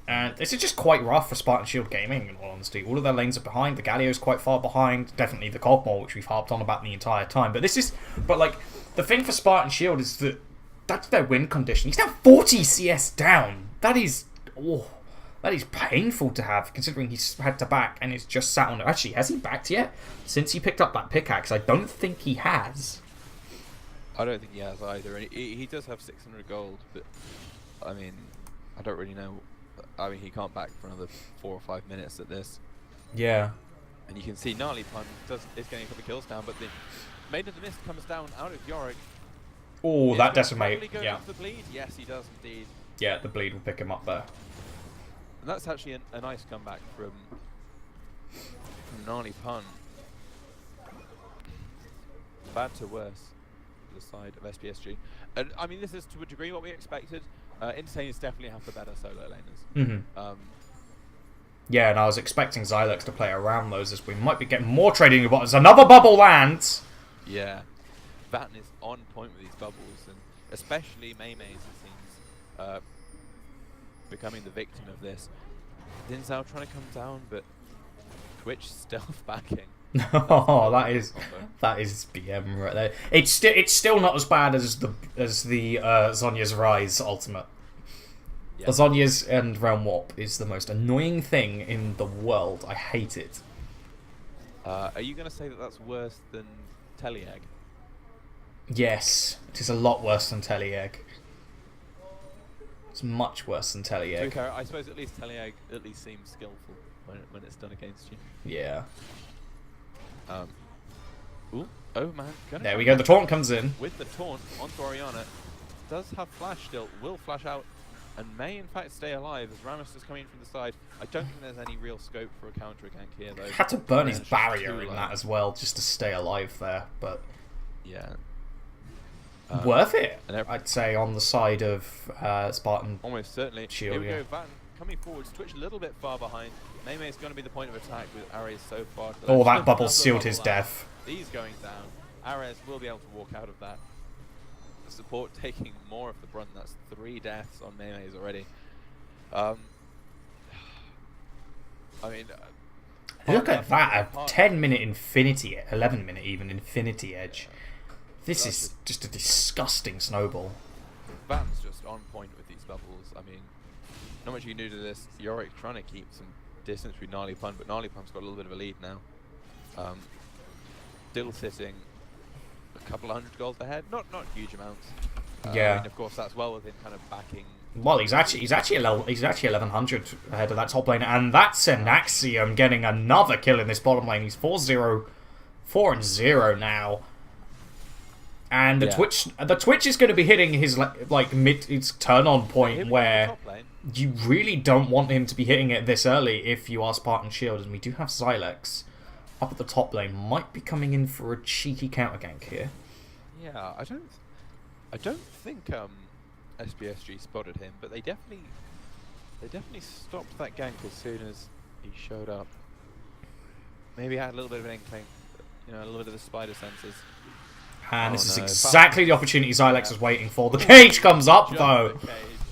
Speaker 2: And this is just quite rough for Spartan Shield Gaming, in all honesty. All of their lanes are behind. The Galio's quite far behind. Definitely the Kog'Maw, which we've harped on about the entire time. But this is... But, like, the thing for Spartan Shield is that that's their win condition. He's now 40 CS down. That is... Oh, that is painful to have, considering he's had to back and is just sat on... Actually, has he backed yet? Since he picked up that pickaxe, I don't think he has.
Speaker 1: I don't think he has either. And he does have 600 gold, but, I mean, I don't really know... I mean, he can't back for another 4 or 5 minutes at this.
Speaker 2: Yeah.
Speaker 1: And you can see Gnarly Pun is getting a couple of kills down, but the Maiden of the Mist comes down out of Yorick.
Speaker 2: Oh, that decimate. Yeah.
Speaker 1: The bleed? Yes, he does indeed.
Speaker 2: Yeah, the bleed will pick him up there.
Speaker 1: And that's actually a nice comeback from Gnarly Pun. Bad to worse for the side of SPSG. And I mean, this is to a degree what we expected. Intertainers definitely have the better solo laners.
Speaker 2: Mm-hmm. Yeah, and I was expecting Xylex to play around those, as we might be getting more trading bots. Another bubble lands!
Speaker 1: Yeah. Vatten is on point with these bubbles, and especially Maymay's, it seems, becoming the victim of this. Dinzao trying to come down, but Twitch stealth backing.
Speaker 2: Oh, that is BM right there. It's still not as bad as the Zhonya's Rise ultimate. Yeah. Zhonya's and Realm Warp is the most annoying thing in the world. I hate it.
Speaker 1: Are you going to say that that's worse than Teleegg?
Speaker 2: Yes, it is a lot worse than Teleegg. It's much worse than Teleegg.
Speaker 1: To be fair, I suppose at least Teleegg at least seems skillful when it's done against you.
Speaker 2: Yeah.
Speaker 1: Ooh, oh man.
Speaker 2: There we go, the taunt comes in.
Speaker 1: With the taunt onto Oriana. Does have flash still, will flash out, and may in fact stay alive as Ramos is coming from the side. I don't think there's any real scope for a counter gank here though.
Speaker 2: Had to burn his barrier in that as well, just to stay alive there, but...
Speaker 1: Yeah.
Speaker 2: Worth it, I'd say, on the side of Spartan.
Speaker 1: Almost certainly.
Speaker 2: Shield,
Speaker 1: Here we go, Vatten coming forward, Twitch a little bit far behind. Maymay is going to be the point of attack with Ares so far.
Speaker 2: Oh, that bubble sealed his death.
Speaker 1: He's going down. Ares will be able to walk out of that. the support taking more of the brunt. That's 3 deaths on Memes already. I mean,
Speaker 2: Look at that, a
Speaker 1: part-
Speaker 2: 10-minute infinity, 11-minute even infinity edge. This
Speaker 1: That's
Speaker 2: is just a disgusting snowball.
Speaker 1: Van's just on point with these bubbles. I mean, not much you can do to this. Yorick trying to keep some distance between Gnarly Pun, but Gnarly Pun's got a little bit of a lead now. Still sitting a couple of hundred gold ahead, not huge amounts.
Speaker 2: Yeah.
Speaker 1: I mean, of course, that's well within kind of backing.
Speaker 2: Well, he's actually 1100 ahead of that top lane, and that's Senaxium getting another kill in this bottom lane. He's 4-0 now. And the Twitch is going to be hitting his its turn on point where you really don't want him to be hitting it this early if you are Spartan Shield, and we do have Xylex up at the top lane, might be coming in for a cheeky counter gank here.
Speaker 1: Yeah, I don't think SPSG spotted him, but they definitely stopped that gank as soon as he showed up. Maybe had a little bit of an inkling, a little bit of the spider senses.
Speaker 2: And this is exactly the opportunity Xylex was waiting for. The cage comes up, though.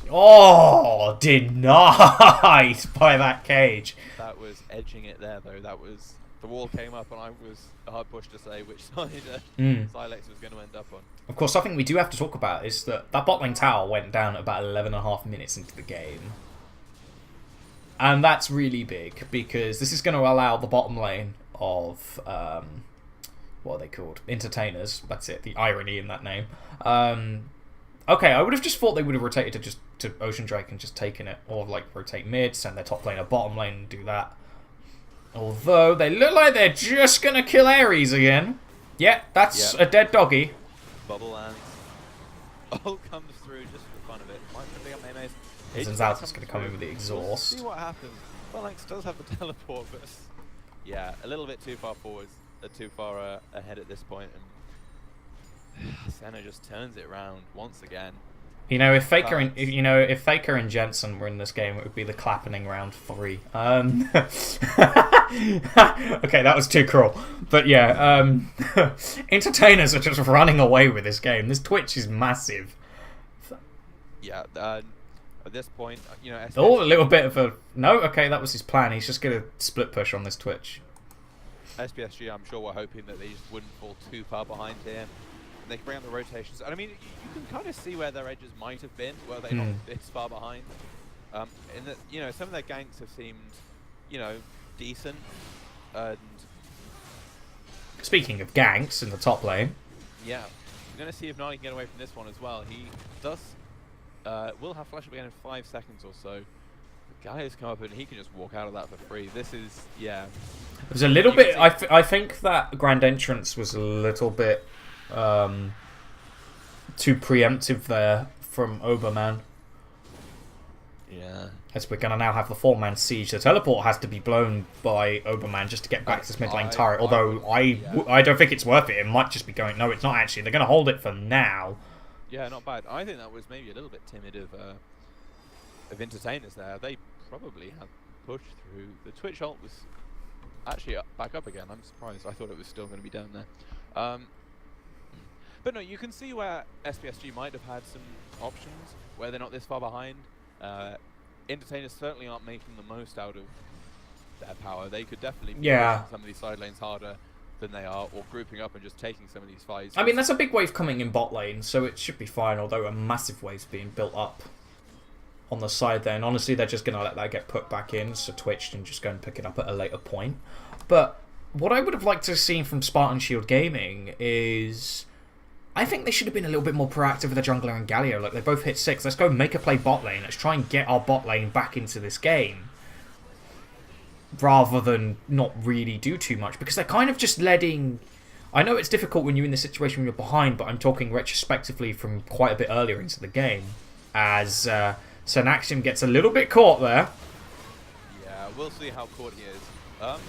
Speaker 2: Oh, denied by that cage.
Speaker 1: That was edging it there, though. That was... The wall came up, and I was hard pushed to say which side Xylex was going to end up on.
Speaker 2: Of course, something we do have to talk about is that bot lane tower went down at about 11.5 minutes into the game. And that's really big, because this is going to allow the bottom lane of... what are they called? Entertainers. That's it. The irony in that name. Okay, I would have just thought they would have rotated to Ocean Drake and just taken it, or rotate mid, send their top laner bottom lane and do that. Although they look like they're just gonna kill Ares again. Yeah, that's a dead doggy.
Speaker 1: Bubble and all comes through just for the fun of it. Might be up Memes.
Speaker 2: Zenzatta's gonna come in with the exhaust.
Speaker 1: We'll see what happens. Phalanx does have the teleport, but yeah, a little bit too far forwards. Too far ahead at this point, and Senna just turns it around once again.
Speaker 2: If Faker and Jensen were in this game, it would be the clapping round 3. Okay, that was too cruel, but yeah, Entertainers are just running away with this game. This Twitch is massive.
Speaker 1: Yeah, at this point,
Speaker 2: Oh, a little bit of a no. Okay, that was his plan. He's just gonna split push on this Twitch.
Speaker 1: SPSG, I'm sure, we're hoping that they just wouldn't fall too far behind here. They can bring up the rotations. And I mean, you can kind of see where their edges might have been, were they not this far behind. In that, some of their ganks have seemed, decent. And
Speaker 2: speaking of ganks in the top lane,
Speaker 1: yeah, we're going to see if Gnarly can get away from this one as well. He does, will have flash up again in 5 seconds or so. Guy has come up and he can just walk out of that for free. This is, yeah.
Speaker 2: It was a little bit... I think that Grand Entrance was a little bit too preemptive there from Oberman.
Speaker 1: Yeah.
Speaker 2: As we're going to now have the 4-man siege. The teleport has to be blown by Oberman just to get back to this mid lane turret. Although I don't think it's worth it. It might just be going... No, it's not actually. They're going to hold it for now.
Speaker 1: Yeah, not bad. I think that was maybe a little bit timid of Entertainers there. They probably have pushed through. The Twitch ult was actually back up again. I'm surprised. I thought it was still going to be down there. But no, you can see where SPSG might have had some options where they're not this far behind. Entertainers certainly aren't making the most out of their power. They could definitely be pushing some of these side lanes harder than they are, or grouping up and just taking some of these fights.
Speaker 2: I mean, that's a big wave coming in bot lane, so it should be fine, although a massive wave's being built up on the side there, and honestly they're just going to let that get put back in, so Twitch can just go and pick it up at a later point. But what I would have liked to have seen from Spartan Shield Gaming is... I think they should have been a little bit more proactive with the jungler and Galio. Like, they both hit 6. Let's go make a play bot lane. Let's try and get our bot lane back into this game. Rather than not really do too much. Because they're kind of just letting... I know it's difficult when you're in this situation when you're behind, but I'm talking retrospectively from quite a bit earlier into the game. As Senaxium gets a little bit caught there.
Speaker 1: Yeah, we'll see how caught he is.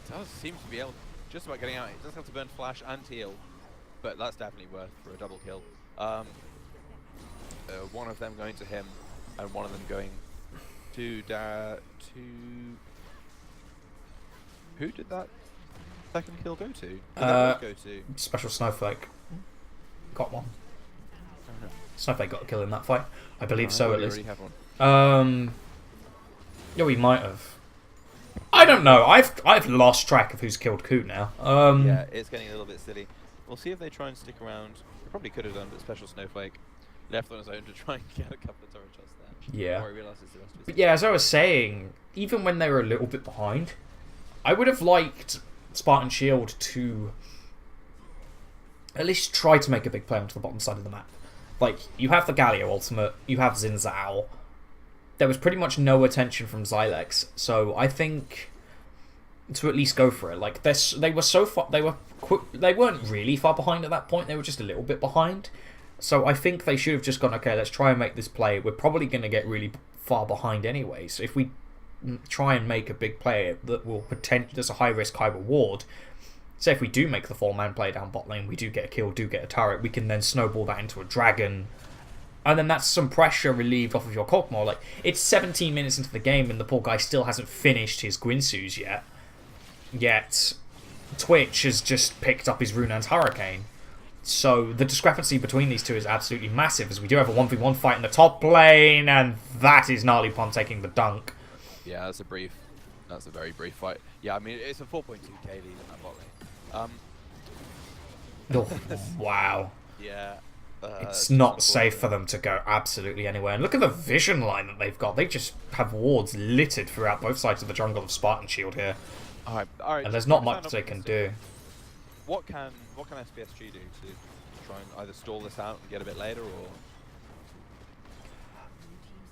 Speaker 1: Does seem to be able just about getting out. He does have to burn flash and heal, but that's definitely worth for a double kill. One of them going to him, and one of them going to who did that second kill go to? Who did that go to?
Speaker 2: Special Snowflake. got one.
Speaker 1: I don't know.
Speaker 2: Snowflake got a kill in that fight. I believe
Speaker 1: I
Speaker 2: so,
Speaker 1: thought
Speaker 2: at
Speaker 1: he
Speaker 2: least.
Speaker 1: already had one.
Speaker 2: Yeah, we might have. I don't know. I've lost track of who's killed Coot now.
Speaker 1: Yeah, it's getting a little bit silly. We'll see if they try and stick around. They probably could have done, but Special Snowflake left on his own to try and get a couple of turret shots there.
Speaker 2: Yeah.
Speaker 1: Before he realizes the rest of his
Speaker 2: But yeah, as I was saying, even when they were a little bit behind, I would have liked Spartan Shield to at least try to make a big play onto the bottom side of the map. Like, you have the Galio ultimate, you have Xin Zhao. There was pretty much no attention from Xylex, so I think to at least go for it. Like, they were so far, they weren't really far behind at that point. They were just a little bit behind. So I think they should have just gone, okay, let's try and make this play. We're probably going to get really far behind anyway. So if we try and make a big play that will there's a high risk, high reward. Say if we do make the 4-man play down bot lane, we do get a kill, do get a turret, we can then snowball that into a dragon. And then that's some pressure relieved off of your Kog'Maw. Like, it's 17 minutes into the game and the poor guy still hasn't finished his Guinsus yet. Yet, Twitch has just picked up his Runan's Hurricane. So, the discrepancy between these two is absolutely massive, as we do have a 1v1 fight in the top lane, and that is Gnarly Pond taking the dunk.
Speaker 1: Yeah, that's a very brief fight. Yeah, I mean, it's a 4.2k lead in that bot lane.
Speaker 2: Oh, wow.
Speaker 1: Yeah.
Speaker 2: It's not safe for them to go absolutely anywhere. And look at the vision line that they've got. They just have wards littered throughout both sides of the jungle of Spartan Shield here.
Speaker 1: Alright,
Speaker 2: and there's not much they can do.
Speaker 1: What can SPSG do to try and either stall this out and get a bit later, or?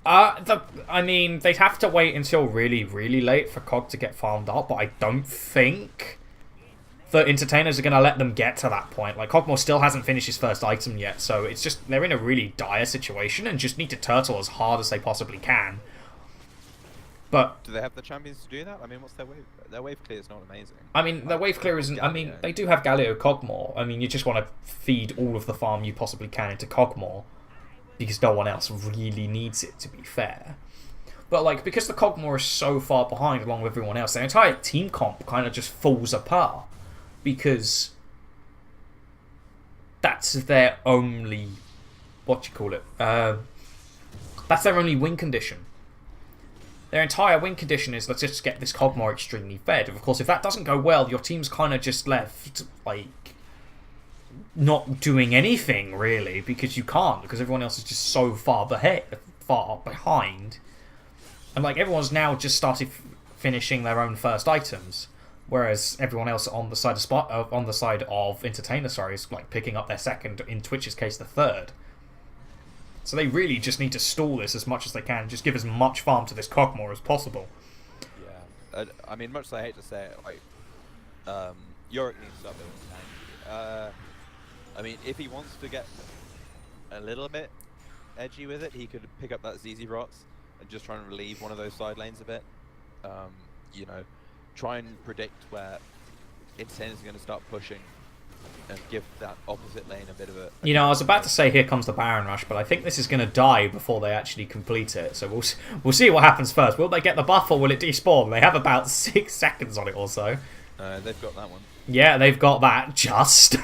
Speaker 2: I mean, they'd have to wait until really, really late for COG to get farmed up, but I don't think the Entertainers are going to let them get to that point. Like, Kog'Maw still hasn't finished his first item yet, so it's just, they're in a really dire situation and just need to turtle as hard as they possibly can. But
Speaker 1: do they have the champions to do that? I mean, what's their wave? Their wave clear is not amazing.
Speaker 2: I mean, their wave clear isn't... I mean, they do have Galio Kog'Maw. I mean, you just want to feed all of the farm you possibly can into Kog'Maw, because no one else really needs it, to be fair. But, like, because the Kog'Maw is so far behind along with everyone else, their entire team comp kind of just falls apart. Because that's their only... What do you call it? That's their only win condition. Their entire win condition is, let's just get this Kog'Maw extremely fed. Of course, if that doesn't go well, your team's kind of just left, like, not doing anything, really, because you can't, because everyone else is just so far behind. And, like, everyone's now just started finishing their own first items, whereas everyone else on the side of Entertainer, is, like, picking up their second, in Twitch's case, the third. So they really just need to stall this as much as they can, just give as much farm to this Kog'Maw as possible.
Speaker 1: Yeah, I mean, much as I hate to say it, like, Yorick needs to start building tank. I mean, if he wants to get a little bit edgy with it, he could pick up that ZZ Rots and just try and relieve one of those side lanes a bit. You know, try and predict where Entertainers are going to start pushing and give that opposite lane a bit of a...
Speaker 2: You know, I was about to say here comes the Baron Rush, but I think this is going to die before they actually complete it. So we'll see what happens first. Will they get the buff or will it despawn? They have about 6 seconds on it or so.
Speaker 1: They've got that one.
Speaker 2: Yeah, they've got that, just.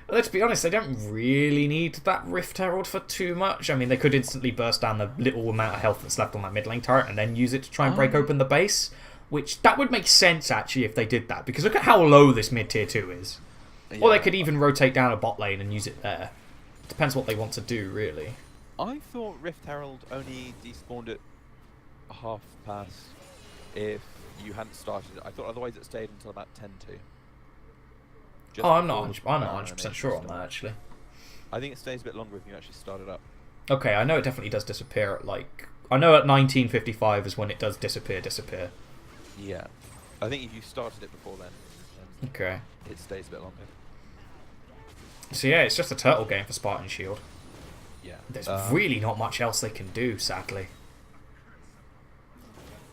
Speaker 2: Let's be honest, they don't really need that Rift Herald for too much. I mean, they could instantly burst down the little amount of health that's left on that mid lane turret and then use it to try and break open the base. Which, that would make sense, actually, if they did that. Because look at how low this mid-tier 2 is. Yeah, or they could even rotate down a bot lane and use it there. Depends what they want to do, really.
Speaker 1: I thought Rift Herald only despawned at half past if you hadn't started it. I thought otherwise it stayed until about 10-2.
Speaker 2: I'm not 100% sure on that, actually.
Speaker 1: I think it stays a bit longer if you actually start it up. Okay,
Speaker 2: I know it definitely does disappear at, like... I know at 19:55 is when it does disappear.
Speaker 1: Yeah. I think if you started it before then,
Speaker 2: okay,
Speaker 1: it stays a bit longer.
Speaker 2: So yeah, it's just a turtle game for Spartan Shield.
Speaker 1: Yeah.
Speaker 2: There's really not much else they can do, sadly.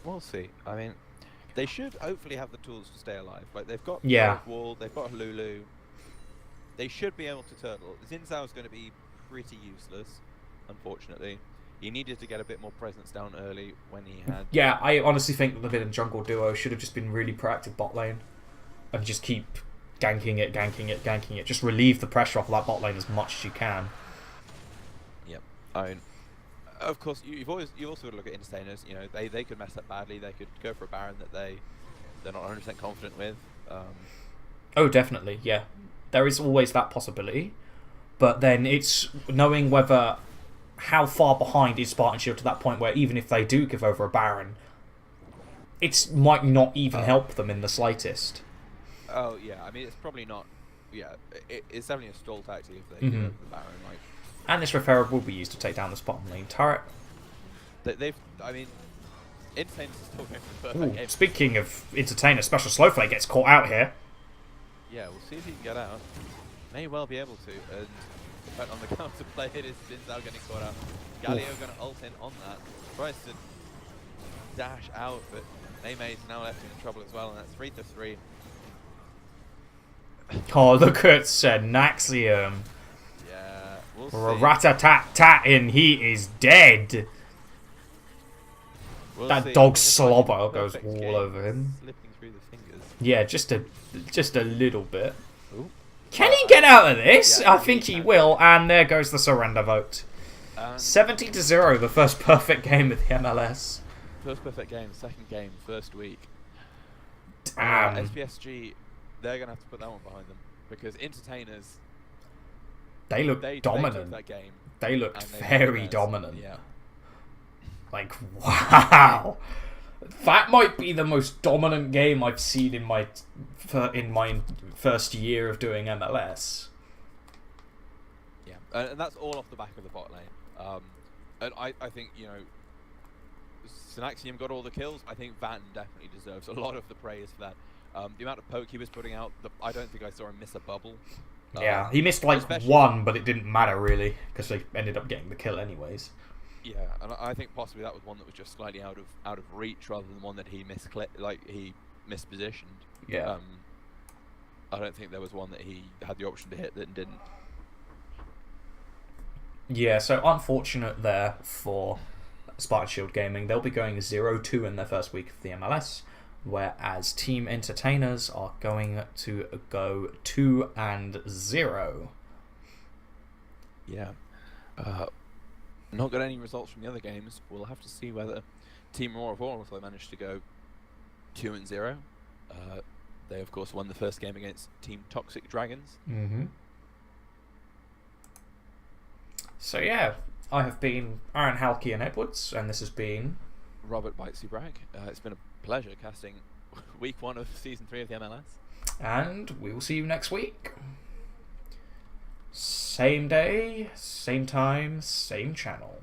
Speaker 1: We'll see. I mean, they should hopefully have the tools to stay alive. Like, they've got Wall, they've got Lulu. They should be able to turtle. Xin Zhao is going to be pretty useless, unfortunately. He needed to get a bit more presence down early when he had...
Speaker 2: Yeah, I honestly think that the mid and jungle duo should have just been really proactive bot lane. And just keep ganking it. Just relieve the pressure off of that bot lane as much as you can.
Speaker 1: Yep. I mean, of course, you also got to look at Intertainers. You know, they could mess up badly. They could go for a Baron that they're not 100% confident with.
Speaker 2: Oh, definitely, yeah. There is always that possibility. But then it's knowing how far behind is Spartan Shield to that point where even if they do give over a Baron, it might not even help them in the slightest.
Speaker 1: Oh, yeah. I mean, it's probably not... Yeah, it's definitely a stall tactic if they give over the Baron. Like,
Speaker 2: and this Referrer will be used to take down the Spartan lane turret.
Speaker 1: I mean, Entertainers is still going for the perfect game.
Speaker 2: Speaking of Entertainers, Special Snowflake gets caught out here.
Speaker 1: Yeah, we'll see if he can get out. May well be able to. And but on the counter play, it is Binzao getting caught out. Galio going to ult in on that. Tries to dash out, but Neyme's now left in trouble as well, and that's 3-3.
Speaker 2: Oh, look at Naxium.
Speaker 1: Yeah, we'll see.
Speaker 2: Rat-a-tat-tat, and he is dead. That dog slobber goes all over him.
Speaker 1: Slipping through the fingers.
Speaker 2: Yeah, just a little bit.
Speaker 1: Ooh.
Speaker 2: Can he get out of this?
Speaker 1: Yeah,
Speaker 2: I think he will, and there goes the surrender vote. 70-0, the first perfect game of the MLS.
Speaker 1: First perfect game, second game, first week.
Speaker 2: Damn.
Speaker 1: SPSG, they're going to have to put that one behind them, because Entertainers...
Speaker 2: They look dominant.
Speaker 1: They took that game.
Speaker 2: They looked very dominant.
Speaker 1: Yeah.
Speaker 2: Like, wow. That might be the most dominant game I've seen in my first year of doing MLS.
Speaker 1: Yeah, and that's all off the back of the bot lane. And I think, you know, Synaxium got all the kills. I think Van definitely deserves a lot of the praise for that. The amount of poke he was putting out, I don't think I saw him miss a bubble.
Speaker 2: Yeah, he missed like one, but it didn't matter really, because they ended up getting the kill anyways.
Speaker 1: Yeah, and I think possibly that was one that was just slightly out of reach rather than one that he mispositioned.
Speaker 2: Yeah.
Speaker 1: I don't think there was one that he had the option to hit that didn't.
Speaker 2: Yeah, so unfortunate there for Spartan Shield Gaming. They'll be going 0-2 in their first week of the MLS, whereas Team Entertainers are going to go 2-0.
Speaker 1: Yeah. Not got any results from the other games. We'll have to see whether Team Roar of War also managed to go 2-0. They of course won the first game against Team Toxic Dragons.
Speaker 2: So yeah, I have been Aaron Halkian Edwards, and this has been
Speaker 1: Robert Bitesy Bragg. It's been a pleasure casting week 1 of season 3 of the MLS.
Speaker 2: And we will see you next week. Same day, same time, same channel.